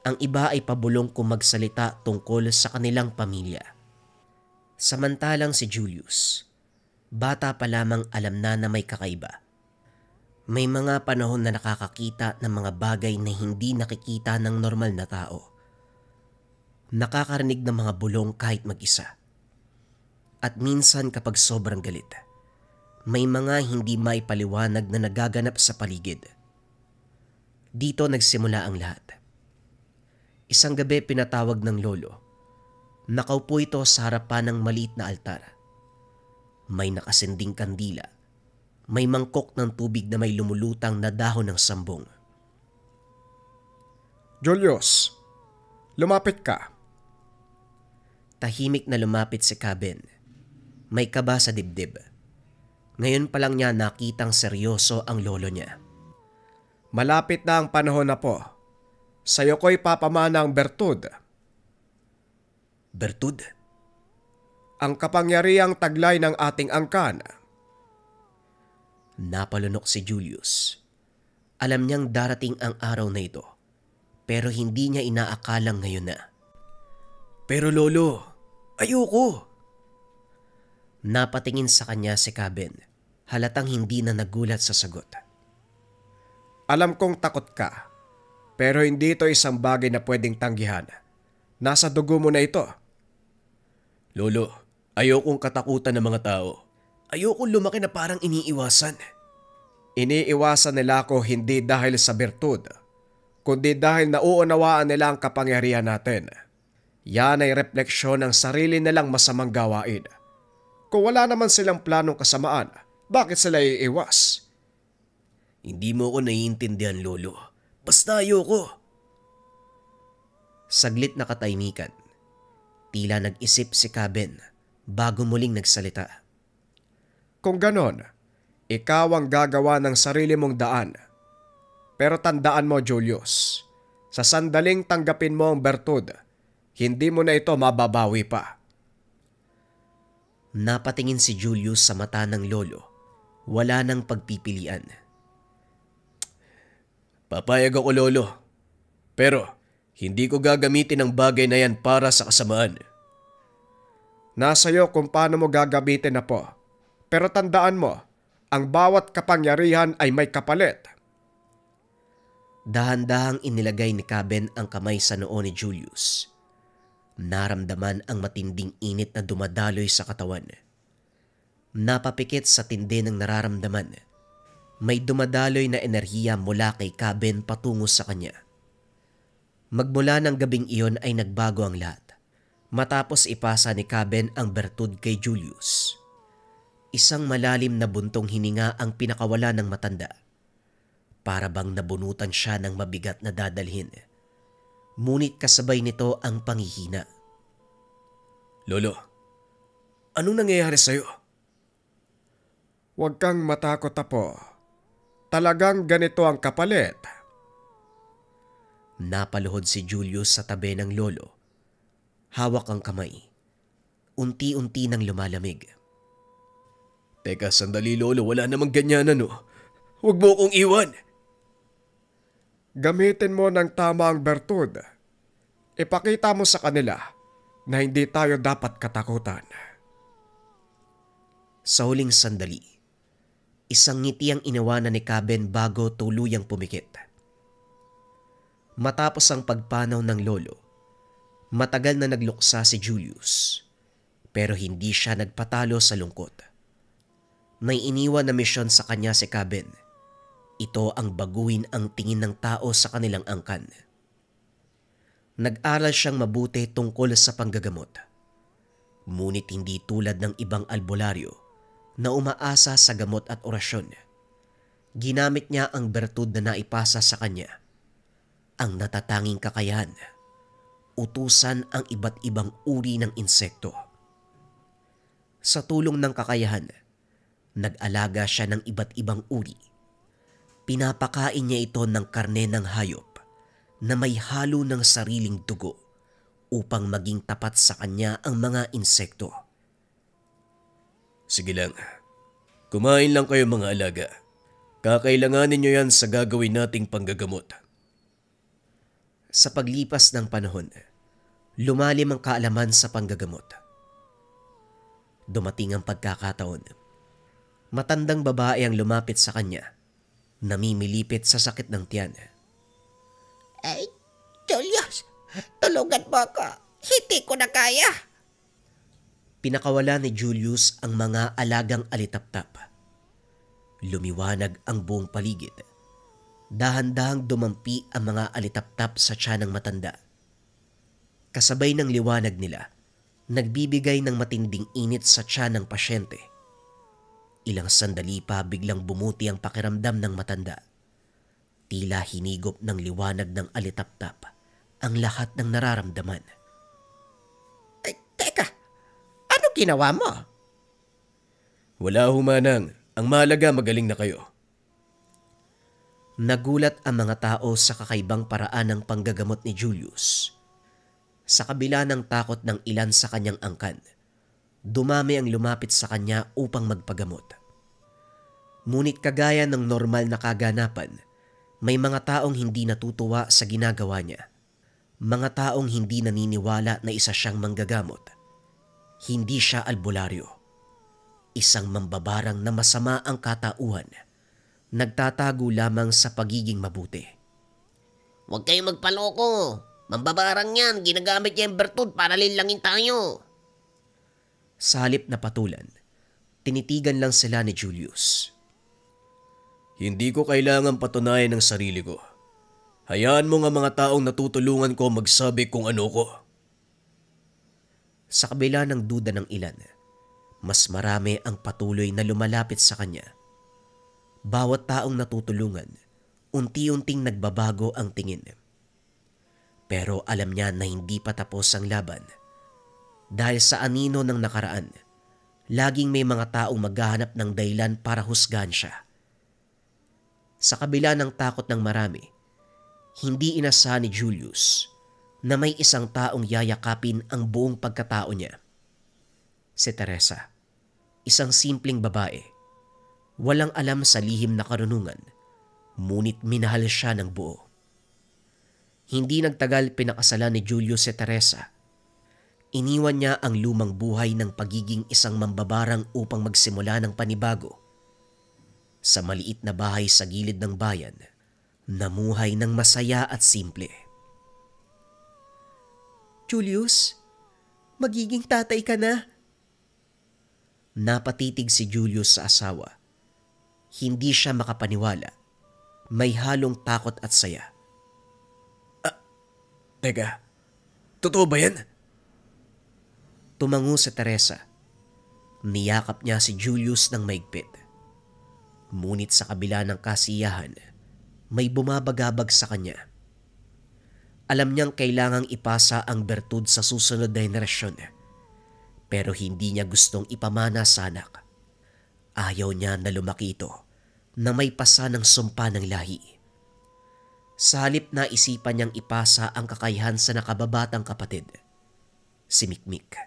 Speaker 1: Ang iba ay pabulong kung magsalita tungkol sa kanilang pamilya. Samantalang si Julius, bata pa lamang alam na may kakaiba. May mga panahon na nakakakita ng mga bagay na hindi nakikita ng normal na tao. Nakakarinig ng mga bulong kahit mag-isa. At minsan kapag sobrang galit, may mga hindi maipaliwanag na nagaganap sa paligid. Dito nagsimula ang lahat. Isang gabi pinatawag ng lolo. Nakaupo ito sa harapan ng maliit na altar. May nakasinding kandila. May mangkok ng tubig na may lumulutang na dahon ng sambong.
Speaker 2: Julius, lumapit ka.
Speaker 1: Tahimik na lumapit si Caben. May kaba sa dibdib. Ngayon pa lang niya nakitang seryoso ang lolo niya.
Speaker 2: Malapit na ang panahon na po. Sa'yo ko'y papamana ang bertud.
Speaker 1: Bertud?
Speaker 2: Ang kapangyarihang taglay ng ating angkan.
Speaker 1: Napalunok si Julius. Alam niyang darating ang araw na ito, pero hindi niya inaakalang ngayon na.
Speaker 3: Pero lolo, ayoko.
Speaker 1: Napatingin sa kanya si Caben, halatang hindi na nagulat sa sagot.
Speaker 2: Alam kong takot ka, pero hindi ito isang bagay na pwedeng tanggihan. Nasa dugo mo na ito.
Speaker 3: Lolo, ayokong katakutan ng mga tao.
Speaker 1: Ayokong lumaki na parang iniiwasan.
Speaker 2: Iniiwasan nila ako hindi dahil sa bertud, kundi dahil nauunawaan nila ang kapangyarihan natin. Yan ay refleksyon ng sarili nilang masamang gawain. Kung wala naman silang planong kasamaan, bakit sila iiwas?
Speaker 1: Hindi mo ako naiintindihan, Lolo. Basta ayoko. Saglit na katahimikan. Tila nag-isip si Caben bago muling nagsalita.
Speaker 2: Kung ganon, ikaw ang gagawa ng sarili mong daan. Pero tandaan mo, Julius, sa sandaling tanggapin mo ang bertud, hindi mo na ito mababawi pa.
Speaker 1: Napatingin si Julius sa mata ng lolo. Wala nang pagpipilian.
Speaker 3: Papayag ako, lolo. Pero hindi ko gagamitin ang bagay na yan para sa kasamaan.
Speaker 2: Nasa iyo kung paano mo gagamitin na po. Pero tandaan mo, ang bawat kapangyarihan ay may kapalit.
Speaker 1: Dahan-dahang inilagay ni Caben ang kamay sa noo ni Julius. Naramdaman ang matinding init na dumadaloy sa katawan. Napapikit sa tindi ng nararamdaman. May dumadaloy na enerhiya mula kay Caben patungo sa kanya. Magmula ng gabing iyon ay nagbago ang lahat. Matapos ipasa ni Caben ang bertud kay Julius. Isang malalim na buntong hininga ang pinakawala ng matanda. Para bang nabunutan siya ng mabigat na dadalhin. Ngunit kasabay nito ang panghihina.
Speaker 3: Lolo, anong nangyayari sa'yo?
Speaker 2: Huwag kang matakot, apo. Talagang ganito ang kapalit.
Speaker 1: Napaluhod si Julius sa tabi ng lolo. Hawak ang kamay. Unti-unti nang lumalamig.
Speaker 3: Teka, sandali lolo, wala namang ganyan ano. Huwag mo akong iwan.
Speaker 2: Gamitin mo ng tama ang bertud. Ipakita mo sa kanila na hindi tayo dapat katakutan.
Speaker 1: Sa huling sandali, isang ngiti ang inawanan ni Caben bago tuluyang pumikit. Matapos ang pagpanaw ng lolo, matagal na nagluksa si Julius, pero hindi siya nagpatalo sa lungkot. May iniwan na misyon sa kanya si Caben. Ito ang baguhin ang tingin ng tao sa kanilang angkan. Nag-aral siyang mabuti tungkol sa panggagamot. Ngunit hindi tulad ng ibang albularyo na umaasa sa gamot at orasyon. Ginamit niya ang bertud na naipasa sa kanya. Ang natatanging kakayahan, utusan ang iba't ibang uri ng insekto. Sa tulong ng kakayahan, nag-alaga siya ng iba't ibang uri. Pinapakain niya ito ng karne ng hayop na may halo ng sariling dugo upang maging tapat sa kanya ang mga insekto.
Speaker 3: Sige lang, kumain lang kayo mga alaga. Kakailanganin nyo yan sa gagawin nating panggagamot.
Speaker 1: Sa paglipas ng panahon, lumalim ang kaalaman sa panggagamot. Dumating ang pagkakataon. Matandang babae ang lumapit sa kanya. Namimilipit sa sakit ng tiyan.
Speaker 4: Ay, Julius, tulungan mo ako. Hindi ko na kaya.
Speaker 1: Pinakawala ni Julius ang mga alagang alitaptap. Lumiwanag ang buong paligid. Dahan-dahang dumampi ang mga alitaptap sa tiyan ng matanda. Kasabay ng liwanag nila, nagbibigay ng matinding init sa tiyan ng pasyente. Ilang sandali pa biglang bumuti ang pakiramdam ng matanda. Tila hinigop ng liwanag ng alitaptap ang lahat ng nararamdaman.
Speaker 4: Ay, teka, ano ginawa mo?
Speaker 3: Wala humanang, ang mahalaga magaling na kayo.
Speaker 1: Nagulat ang mga tao sa kakaibang paraan ng panggagamot ni Julius. Sa kabila ng takot ng ilan sa kanyang angkan, dumami ang lumapit sa kanya upang magpagamot. Ngunit kagaya ng normal na kaganapan, may mga taong hindi natutuwa sa ginagawa niya. Mga taong hindi naniniwala na isa siyang manggagamot. Hindi siya albularyo. Isang mambabarang na masama ang katauhan. Nagtatago lamang sa pagiging mabuti.
Speaker 4: Huwag kayong magpaloko. Mambabarang yan, ginagamit niya yung bertud para linlangin tayo.
Speaker 1: Sa halip na patulan, tinitigan lang sila ni Julius.
Speaker 3: Hindi ko kailangan patunayan ang sarili ko. Hayaan mo nga mga taong natutulungan ko magsabi kung ano ko.
Speaker 1: Sa kabila ng duda ng ilan, mas marami ang patuloy na lumalapit sa kanya. Bawat taong natutulungan, unti-unting nagbabago ang tingin. Pero alam niya na hindi pa tapos ang laban. Dahil sa anino ng nakaraan, laging may mga taong maghahanap ng dahilan para husgahan siya. Sa kabila ng takot ng marami, hindi inasahan ni Julius na may isang taong yayakapin ang buong pagkatao niya. Si Teresa, isang simpleng babae, walang alam sa lihim na karunungan, ngunit minahal siya ng buo. Hindi nagtagal pinakasalan ni Julius si Teresa. Iniwan niya ang lumang buhay ng pagiging isang mambabarang upang magsimula ng panibago. Sa maliit na bahay sa gilid ng bayan, namuhay ng masaya at simple.
Speaker 5: Julius, magiging tatay ka na.
Speaker 1: Napatitig si Julius sa asawa. Hindi siya makapaniwala. May halong takot at saya.
Speaker 3: Teka, totoo ba yan?
Speaker 1: Tumango si Teresa. Niyakap niya si Julius ng maigpit. Ngunit sa kabila ng kasiyahan, may bumabagabag sa kanya. Alam niyang kailangang ipasa ang bertud sa susunod na henerasyon, pero hindi niya gustong ipamana sa anak. Ayaw niya na lumaki ito na may pasa ng sumpa ng lahi. Sa halip na isipan niyang ipasa ang kakayahan sa nakababatang kapatid, si Mikmik.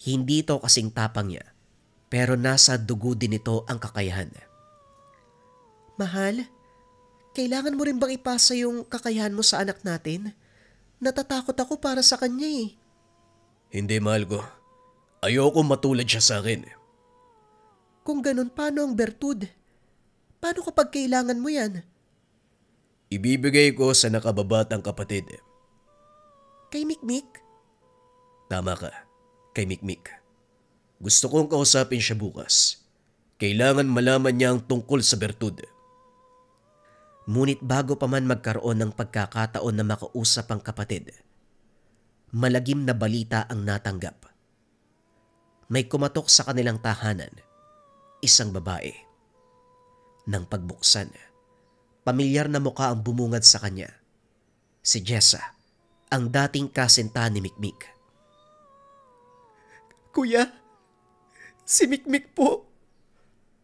Speaker 1: Hindi ito kasing tapang niya, pero nasa dugo din ito ang kakayahan.
Speaker 5: Mahal, kailangan mo rin bang ipasa yung kakayahan mo sa anak natin? Natatakot ako para sa kanya eh.
Speaker 3: Hindi, mahal ko. Ayoko matulad siya sa akin.
Speaker 5: Kung ganun, paano ang bertud? Paano kapag kailangan mo yan?
Speaker 3: Ibibigay ko sa nakababatang kapatid.
Speaker 5: Kay Mikmik?
Speaker 3: Tama ka, kay Mikmik. Gusto kong kausapin siya bukas. Kailangan malaman niya ang tungkol sa bertud.
Speaker 1: Ngunit bago pa man magkaroon ng pagkakataon na makausap ang kapatid, malagim na balita ang natanggap. May kumatok sa kanilang tahanan, isang babae. Nang pagbuksan, pamilyar na mukha ang bumungad sa kanya. Si Jessa, ang dating kasintahan ni Mikmik.
Speaker 5: Kuya, si Mikmik po.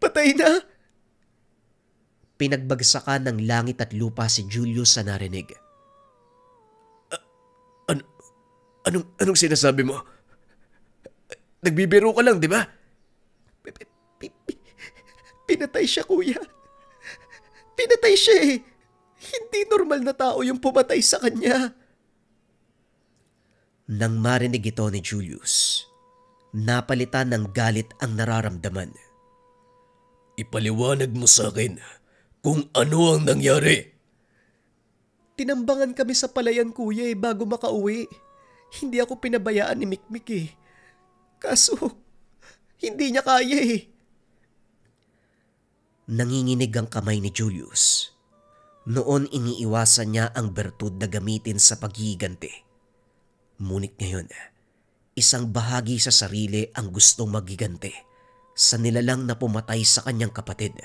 Speaker 5: Patay na.
Speaker 1: Pinagbagsakan ng langit at lupa si Julius sa narinig.
Speaker 3: Anong sinasabi mo? Nagbibiro ka lang, di ba?
Speaker 5: Pinatay siya, kuya. Pinatay siya eh. Hindi normal na tao yung pumatay sa kanya.
Speaker 1: Nang marinig ito ni Julius, napalitan ng galit ang nararamdaman.
Speaker 3: Ipaliwanag mo sa akin kung ano ang nangyari.
Speaker 5: Tinambangan kami sa palayan, kuya eh, bago makauwi. Hindi ako pinabayaan ni Mikmik eh. Kaso, hindi niya kaya eh.
Speaker 1: Nanginginig ang kamay ni Julius. Noon iniiwasan niya ang bertud na gamitin sa paghihiganti. Ngunit ngayon, isang bahagi sa sarili ang gustong maghiganti sa nilalang na pumatay sa kanyang kapatid.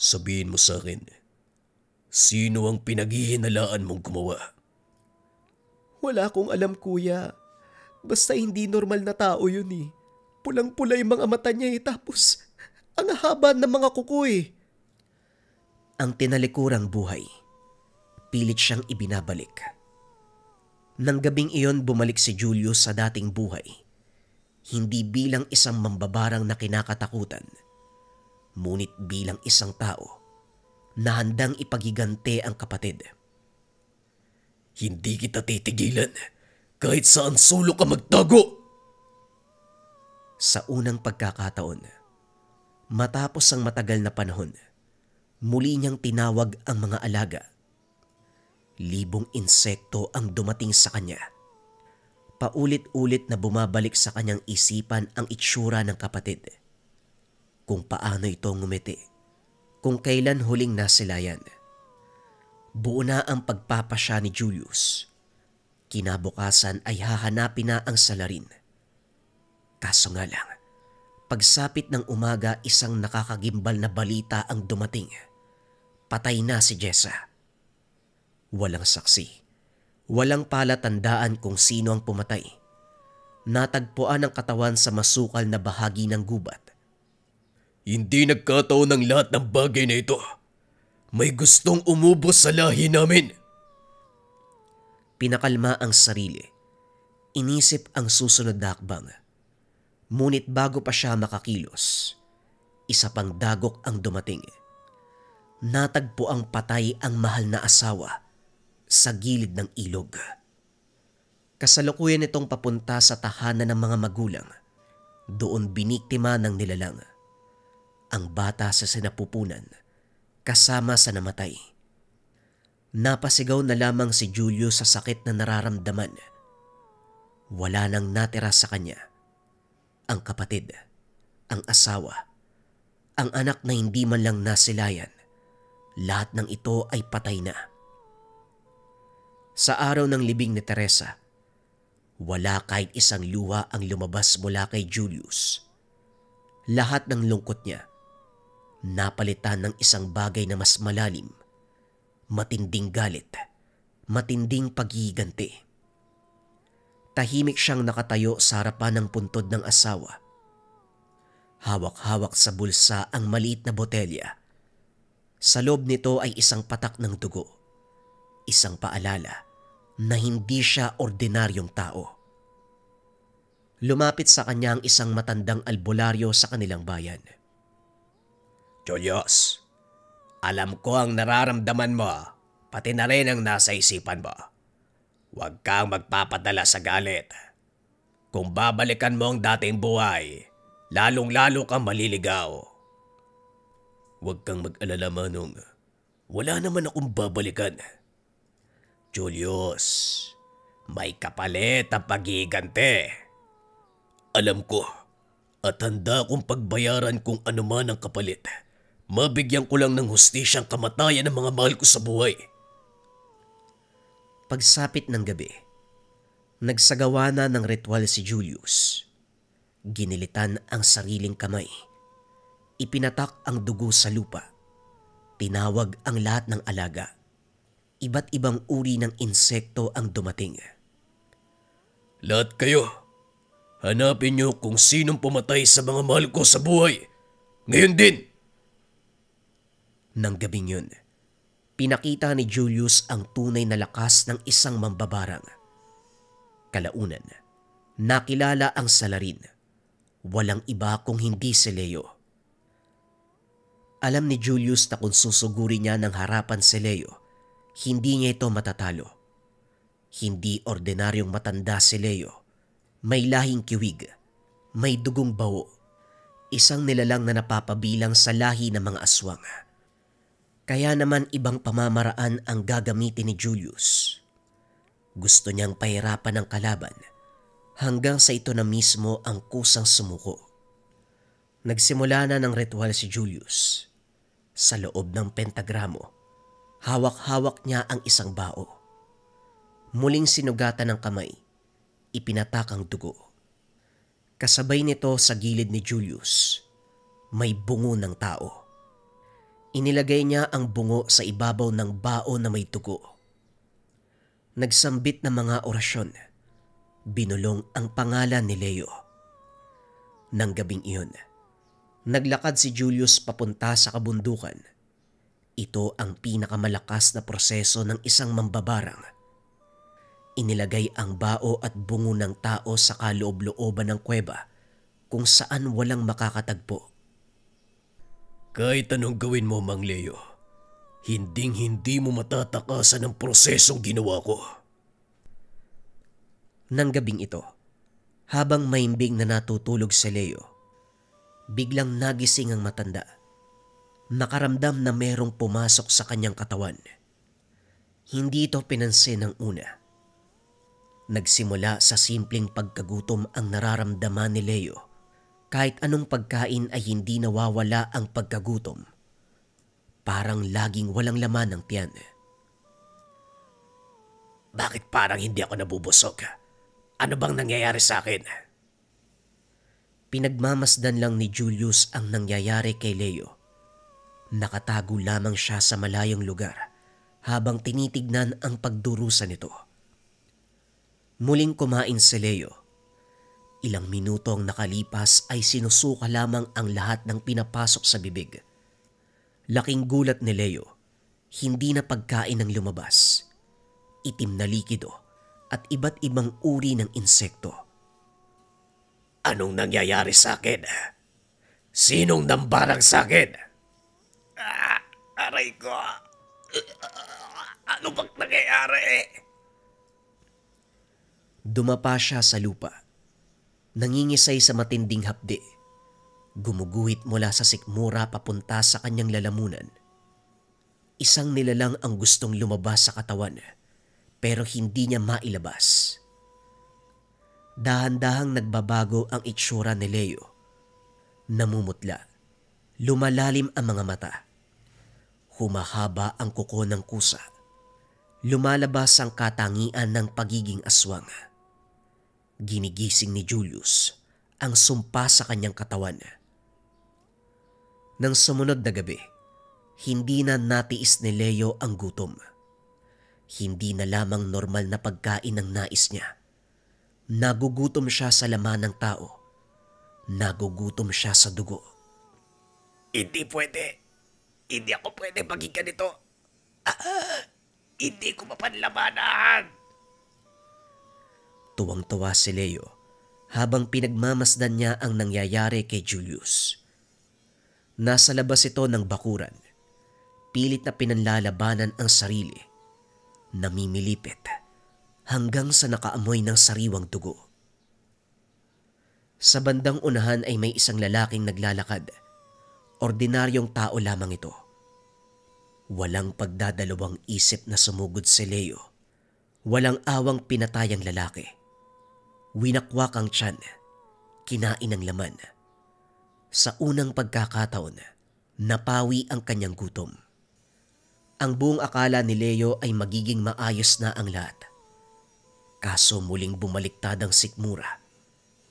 Speaker 3: Sabihin mo sa akin, sino ang pinaghihinalaan mong gumawa?
Speaker 5: Wala akong alam, kuya. Basta hindi normal na tao yun eh. Pulang-pula yung mga mata niya eh, tapos ang haba ng mga kuko eh.
Speaker 1: Ang tinalikurang buhay, pilit siyang ibinabalik. Nang gabing iyon bumalik si Julius sa dating buhay, hindi bilang isang mambabarang na kinakatakutan, ngunit bilang isang tao na handang ipagigante ang kapatid.
Speaker 3: Hindi kita titigilan kahit saan sulok ka magtago!
Speaker 1: Sa unang pagkakataon, matapos ang matagal na panahon, muli niyang tinawag ang mga alaga. Libong insekto ang dumating sa kanya. Paulit-ulit na bumabalik sa kanyang isipan ang itsura ng kapatid. Kung paano ito ngumiti, kung kailan huling nasilayan. Buo na ang pagpapasya ni Julius. Kinabukasan ay hahanapin na ang salarin. Kaso nga lang, pagsapit ng umaga isang nakakagimbal na balita ang dumating. Patay na si Jessa. Walang saksi, walang palatandaan kung sino ang pumatay. Natagpuan ang katawan sa masukal na bahagi ng gubat.
Speaker 3: Hindi nagkataon ng lahat ng bagay na ito. May gustong umubos sa lahi namin.
Speaker 1: Pinakalma ang sarili. Inisip ang susunod na hakbang. Ngunit bago pa siya makakilos, isa pang dagok ang dumating. Natagpo ang patay ang mahal na asawa sa gilid ng ilog. Kasalukuyan itong papunta sa tahanan ng mga magulang. Doon biniktima ng nilalang. Ang bata sa sinapupunan, kasama sa namatay. Napasigaw na lamang si Julio sa sakit na nararamdaman. Wala nang natira sa kanya. Ang kapatid, ang asawa, ang anak na hindi man lang nasilayan. Lahat ng ito ay patay na. Sa araw ng libing ni Teresa, wala kahit isang luha ang lumabas mula kay Julius. Lahat ng lungkot niya, napalitan ng isang bagay na mas malalim, matinding galit, matinding paghihiganti. Tahimik siyang nakatayo sa harapan ng puntod ng asawa. Hawak-hawak sa bulsa ang maliit na botelya. Sa loob nito ay isang patak ng dugo. Isang paalala na hindi siya ordinaryong tao. Lumapit sa kanya ang isang matandang albularyo sa kanilang bayan.
Speaker 4: Julius, alam ko ang nararamdaman mo, pati na rin ang nasa isipan mo. Huwag kang magpapadala sa galit. Kung babalikan mo ang dating buhay, lalong-lalo kang maliligaw.
Speaker 3: Huwag kang mag-alala, Manong. Wala naman akong babalikan.
Speaker 4: Julius, may kapalit ang paghihiganti.
Speaker 3: Alam ko at handa akong pagbayaran kung ano man ang kapalit. Mabigyan ko lang ng hustisyang kamatayan ng mga mahal ko sa buhay.
Speaker 1: Pagsapit ng gabi, nagsagawa na ng ritual si Julius. Ginilitan ang sariling kamay. Ipinatak ang dugo sa lupa. Tinawag ang lahat ng alaga. Iba't ibang uri ng insekto ang dumating.
Speaker 3: Lahat kayo, hanapin niyo kung sinong pumatay sa mga mahal ko sa buhay. Ngayon din!
Speaker 1: Nang gabing yun, pinakita ni Julius ang tunay na lakas ng isang mambabarang. Kalaunan, nakilala ang salarin. Walang iba kung hindi si Leo. Alam ni Julius na kung susuguri niya ng harapan si Leo, hindi niya ito matatalo. Hindi ordinaryong matanda si Leo. May lahing kiwig, may dugong bawo, isang nilalang na napapabilang sa lahi ng mga aswang. Kaya naman ibang pamamaraan ang gagamitin ni Julius. Gusto niyang pahirapan ang kalaban hanggang sa ito na mismo ang kusang sumuko. Nagsimula na ng ritual si Julius. Sa loob ng pentagramo, hawak-hawak niya ang isang bao. Muling sinugatan ng kamay, ipinatak ang dugo. Kasabay nito sa gilid ni Julius, may bungo ng tao. Inilagay niya ang bungo sa ibabaw ng bao na may dugo. Nagsambit ng mga orasyon. Binulong ang pangalan ni Leo. Nang gabing iyon, naglakad si Julius papunta sa kabundukan. Ito ang pinakamalakas na proseso ng isang mambabarang. Inilagay ang bao at bungo ng tao sa kaloob-looban ng kuweba kung saan walang makakatagpo.
Speaker 3: Kahit anong gawin mo, Mang Leo, hinding-hindi mo matatakasan ang prosesong ginawa ko.
Speaker 1: Nang gabing ito, habang maimbing na natutulog si Leo, biglang nagising ang matanda. Nakaramdam na merong pumasok sa kanyang katawan. Hindi ito pinansin ng una. Nagsimula sa simpleng pagkagutom ang nararamdaman ni Leo. Kahit anong pagkain ay hindi nawawala ang pagkagutom. Parang laging walang laman ang tiyan.
Speaker 4: Bakit parang hindi ako nabubusog? Ano bang nangyayari sa akin?
Speaker 1: Pinagmamasdan lang ni Julius ang nangyayari kay Leo. Nakatago lamang siya sa malayong lugar habang tinitignan ang pagdurusa nito. Muling kumain si Leo. Ilang minuto ang nakalipas ay sinusuka lamang ang lahat ng pinapasok sa bibig. Laking gulat ni Leo, hindi na pagkain ang lumabas. Itim na likido at iba't ibang uri ng insekto.
Speaker 4: Anong nangyayari sa akin? Sinong nambarang sa akin? Aray ko. Ano bang nangyayari?
Speaker 1: Dumapa siya sa lupa. Nangingisay sa matinding hapdi. Gumuguhit mula sa sikmura papunta sa kanyang lalamunan. Isang nilalang ang gustong lumabas sa katawan, pero hindi niya mailabas. Dahan-dahang nagbabago ang itsura ni Leo. Namumutla. Lumalalim ang mga mata. Humahaba ang kuko ng kusa. Lumalabas ang katangian ng pagiging aswang. Ginigising ni Julius ang sumpa sa kanyang katawan. Nang sumunod na gabi, hindi na natiis ni Leo ang gutom. Hindi na lamang normal na pagkain ang nais niya. Nagugutom siya sa laman ng tao. Nagugutom siya sa dugo.
Speaker 4: Hindi pwede. Hindi ako pwede maging ganito. Hindi ko mapanlabanan.
Speaker 1: Tuwang-tuwa si Leo habang pinagmamasdan niya ang nangyayari kay Julius. Nasa labas ito ng bakuran. Pilit na pinanlalabanan ang sarili. Namimilipit hanggang sa nakaamoy ng sariwang dugo. Sa bandang unahan ay may isang lalaking naglalakad. Ordinaryong tao lamang ito. Walang pagdadalawang isip na sumugod si Leo. Walang awang pinatay ang lalaki. Winakwak ang tiyan. Kinain ang laman. Sa unang pagkakataon, napawi ang kanyang gutom. Ang buong akala ni Leo ay magiging maayos na ang lahat. Kaso muling bumaliktad ang sikmura.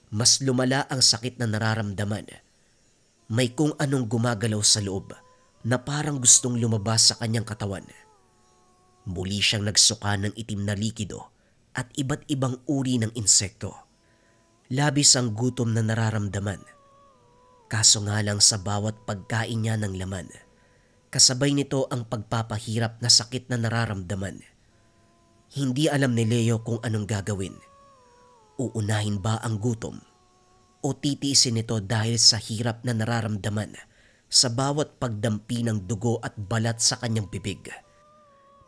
Speaker 1: Mas lumala ang sakit na nararamdaman. May kung anong gumagalaw sa loob na parang gustong lumabas sa kanyang katawan. Muli siyang nagsuka ng itim na likido at iba't ibang uri ng insekto. Labis ang gutom na nararamdaman. Kaso nga lang sa bawat pagkain niya ng laman, kasabay nito ang pagpapahirap na sakit na nararamdaman. Hindi alam ni Leo kung anong gagawin. Uunahin ba ang gutom o titiisin ito dahil sa hirap na nararamdaman sa bawat pagdampi ng dugo at balat sa kanyang bibig?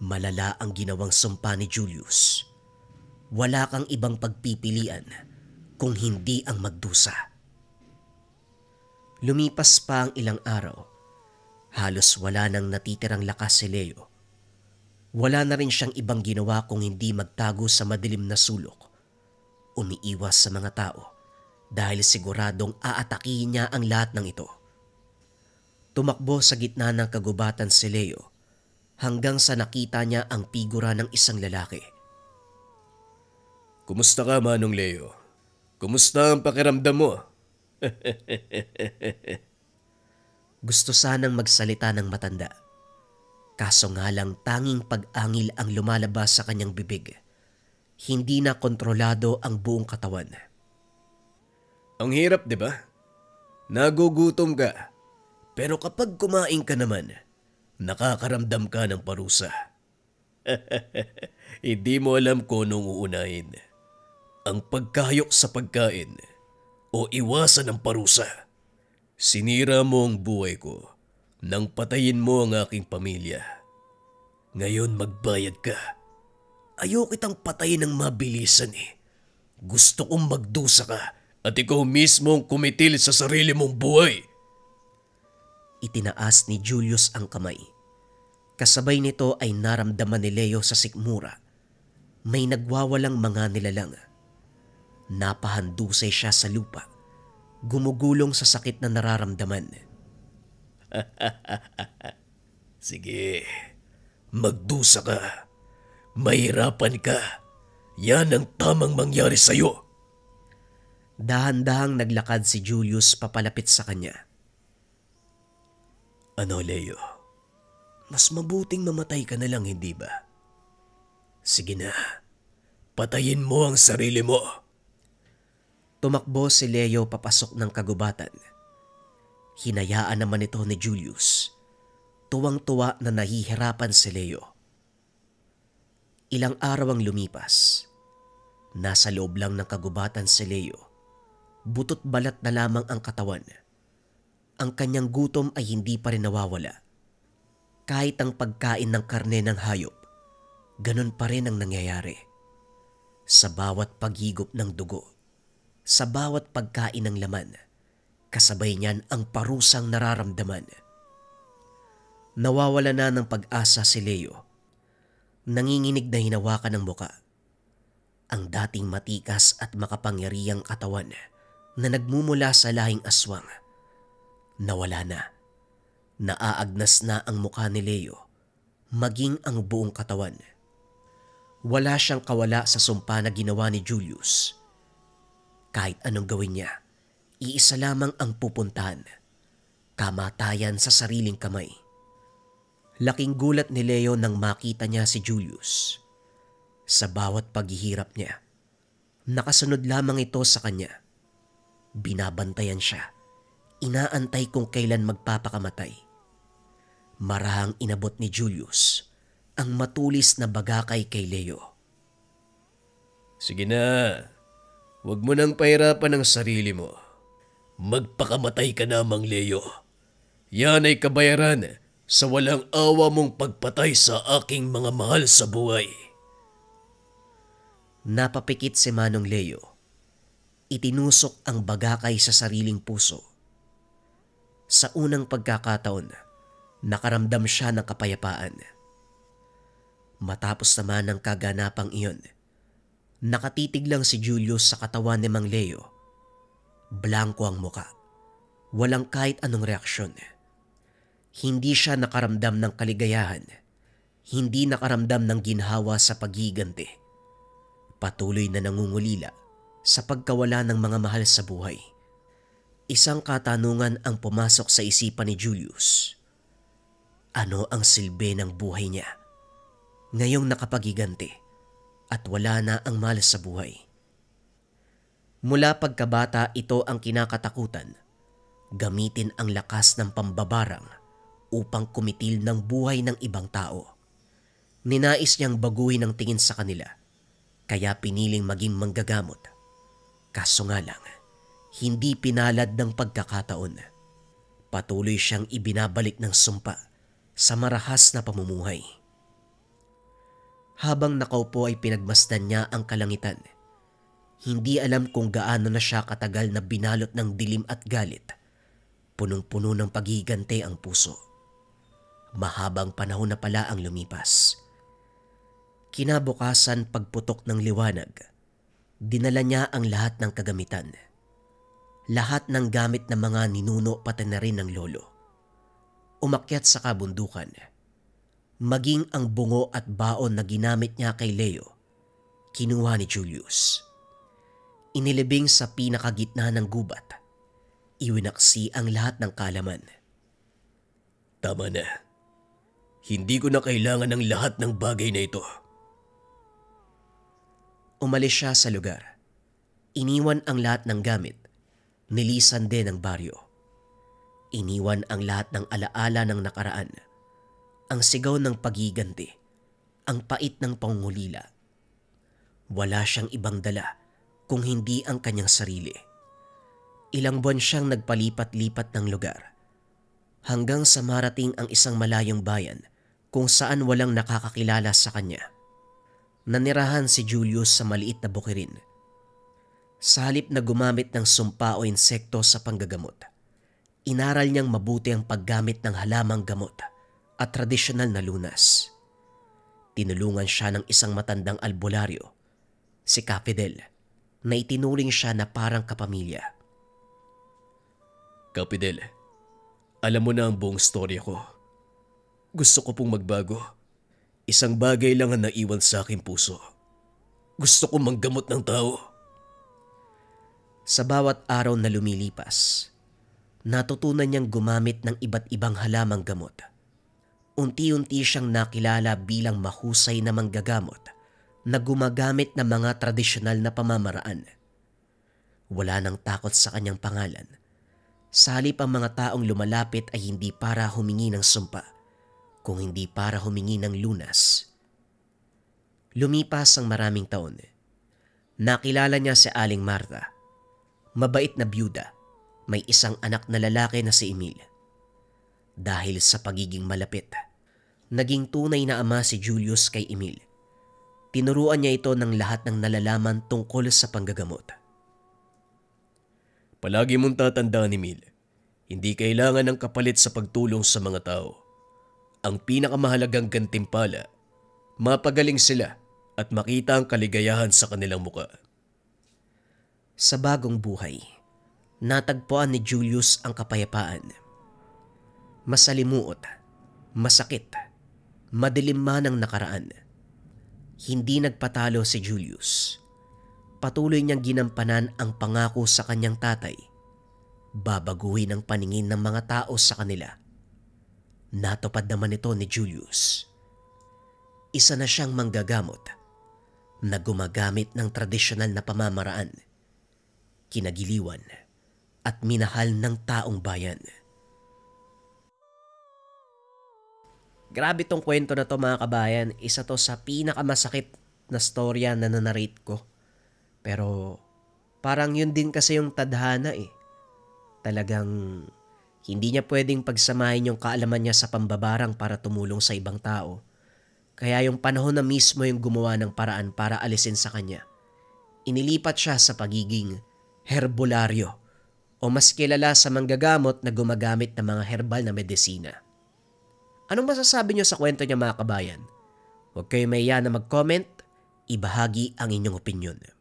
Speaker 1: Malala ang ginawang sumpa ni Julius. Wala kang ibang pagpipilian kung hindi ang magdusa. Lumipas pa ang ilang araw. Halos wala nang natitirang lakas si Leo. Wala na rin siyang ibang ginawa kung hindi magtago sa madilim na sulok. Umiiwas sa mga tao dahil siguradong aatakihin niya ang lahat ng ito. Tumakbo sa gitna ng kagubatan si Leo hanggang sa nakita niya ang figura ng isang lalaki.
Speaker 3: Kumusta ka, Manong Leo? Kumusta ang pakiramdam mo?
Speaker 1: Gusto sanang magsalita ng matanda. Kaso nga lang tanging pag-angil ang lumalabas sa kanyang bibig. Hindi na kontrolado ang buong katawan.
Speaker 3: Ang hirap, di ba? Nagugutom ka. Pero kapag kumain ka naman, nakakaramdam ka ng parusa. Hindi mo alam kung anong uunahin. Ang pagkayok sa pagkain o iwasan ang parusa. Sinira mo ang buhay ko nang patayin mo ang aking pamilya. Ngayon magbayad ka. Ayaw kitang patayin ng mabilisan eh. Gusto kong magdusa ka at ikaw mismo ang kumitil sa sarili mong buhay.
Speaker 1: Itinaas ni Julius ang kamay. Kasabay nito ay naramdaman ni Leo sa sikmura. May nagwawalang mga nilalang. Napahandusay siya sa lupa. Gumugulong sa sakit na nararamdaman.
Speaker 3: Sige, magdusa ka. Mahirapan ka. Yan ang tamang mangyari sa'yo.
Speaker 1: Dahan-dahang naglakad si Julius papalapit sa kanya.
Speaker 3: Ano, Leo? Mas mabuting mamatay ka na lang, hindi ba? Sige na, patayin mo ang sarili mo.
Speaker 1: Tumakbo si Leo papasok ng kagubatan. Hinayaan naman ito ni Julius. Tuwang-tuwa na nahihirapan si Leo. Ilang araw ang lumipas. Nasa loob lang ng kagubatan si Leo. Butot balat na lamang ang katawan. Ang kanyang gutom ay hindi pa rin nawawala. Kahit ang pagkain ng karne ng hayop, ganun pa rin ang nangyayari. Sa bawat paghigop ng dugo, sa bawat pagkain ng laman, kasabay niyan ang parusang nararamdaman. Nawawala na ng pag-asa si Leo. Nanginginig na hinawakan ng muka. Ang dating matikas at makapangyarihang katawan na nagmumula sa lahing aswang, nawala na. Naaagnas na ang mukha ni Leo, maging ang buong katawan. Wala siyang kawala sa sumpa na ginawa ni Julius. Kahit anong gawin niya, iisa lamang ang pupuntahan. Kamatayan sa sariling kamay. Laking gulat ni Leo nang makita niya si Julius. Sa bawat paghihirap niya, nakasunod lamang ito sa kanya. Binabantayan siya. Inaantay kung kailan magpapakamatay. Marahang inabot ni Julius ang matulis na bagakay kay Leo.
Speaker 3: Sige na, huwag mo nang pahirapan ang sarili mo. Magpakamatay ka namang, Leo. Yan ay kabayaran sa walang awa mong pagpatay sa aking mga mahal sa buhay.
Speaker 1: Napapikit si Manong Leo. Itinusok ang bagakay sa sariling puso. Sa unang pagkakataon, nakaramdam siya ng kapayapaan. Matapos naman ng kaganapang iyon, nakatitig lang si Julius sa katawan ni Mang Leo. Blanko ang muka. Walang kahit anong reaksyon. Hindi siya nakaramdam ng kaligayahan. Hindi nakaramdam ng ginhawa sa paghiganti. Patuloy na nangungulila sa pagkawala ng mga mahal sa buhay. Isang katanungan ang pumasok sa isipan ni Julius. Ano ang silbi ng buhay niya ngayong nakapagiganti at wala na ang mahal sa buhay? Mula pagkabata, ito ang kinakatakutan. Gamitin ang lakas ng pambabarang upang kumitil ng buhay ng ibang tao. Ninais niyang baguhin ang tingin sa kanila, kaya piniling maging manggagamot. Kaso nga lang, hindi pinalad ng pagkakataon. Patuloy siyang ibinabalik ng sumpa sa marahas na pamumuhay. Habang nakaupo ay pinagmasdan niya ang kalangitan. Hindi alam kung gaano na siya katagal na binalot ng dilim at galit. Punong-puno ng paghiganti ang puso. Mahabang panahon na pala ang lumipas. Kinabukasan, pagputok ng liwanag, dinala niya ang lahat ng kagamitan. Lahat ng gamit ng mga ninuno pati na rin ng lolo. Umakyat sa kabundukan. Maging ang bungo at baon na ginamit niya kay Leo, kinuha ni Julius. Inilibing sa pinakagitna ng gubat. Iwinaksi ang lahat ng kalaman.
Speaker 3: Tama na. Hindi ko na kailangan ng lahat ng bagay na ito.
Speaker 1: Umalis siya sa lugar. Iniwan ang lahat ng gamit. Nilisan din ang baryo. Iniwan ang lahat ng alaala ng nakaraan. Ang sigaw ng paghiganti ang pait ng pangungulila. Wala siyang ibang dala kung hindi ang kanyang sarili. Ilang buwan siyang nagpalipat-lipat ng lugar hanggang sa marating ang isang malayong bayan kung saan walang nakakakilala sa kanya. Nanirahan si Julius sa maliit na bukirin. Sa halip na gumamit ng sumpa o insekto sa panggagamot, inaral niyang mabuti ang paggamit ng halamang gamot at tradisyonal na lunas. Tinulungan siya ng isang matandang albularyo, si Capidel, na itinuring siya na parang kapamilya.
Speaker 3: Capidel, alam mo na ang buong storya ko. Gusto ko pong magbago. Isang bagay lang ang naiwan sa aking puso. Gusto ko manggamot ng tao.
Speaker 1: Sa bawat araw na lumilipas, natutunan niyang gumamit ng iba't ibang halamang gamot. Unti-unti siyang nakilala bilang mahusay na manggagamot na gumagamit ng mga tradisyonal na pamamaraan. Wala nang takot sa kanyang pangalan. Sa halip ang mga taong lumalapit ay hindi para humingi ng sumpa, kung hindi para humingi ng lunas. Lumipas ang maraming taon. Nakilala niya si Aling Marta. Mabait na byuda, may isang anak na lalaki na si Emil. Dahil sa pagiging malapit, naging tunay na ama si Julius kay Emil. Tinuruan niya ito ng lahat ng nalalaman tungkol sa panggagamot.
Speaker 3: Palagi mong tatandaan, Emil, hindi kailangan ng kapalit sa pagtulong sa mga tao. Ang pinakamahalagang gantimpala, mapagaling sila at makita ang kaligayahan sa kanilang muka.
Speaker 1: Sa bagong buhay, natagpuan ni Julius ang kapayapaan. Masalimuot, masakit, madilim man ang nakaraan. Hindi nagpatalo si Julius. Patuloy niyang ginampanan ang pangako sa kanyang tatay. Babaguhin ang paningin ng mga tao sa kanila. Natupad naman ito ni Julius. Isa na siyang manggagamot na gumagamit ng tradisyonal na pamamaraan, kinagiliwan at minahal ng taong bayan. Grabe tong kwento na to mga kabayan. Isa to sa pinakamasakit na storya na nanarrate ko. Pero parang yun din kasi yung tadhana eh. Talagang hindi niya pwedeng pagsamahin yung kaalaman niya sa pambabarang para tumulong sa ibang tao. Kaya yung panahon na mismo yung gumawa ng paraan para alisin sa kanya. Inilipat siya sa pagiging herbularyo o mas kilala sa manggagamot na gumagamit ng mga herbal na medisina. Anong masasabi niyo sa kwento niya mga kabayan? Huwag kayo mahiya na mag-comment, ibahagi ang inyong opinyon.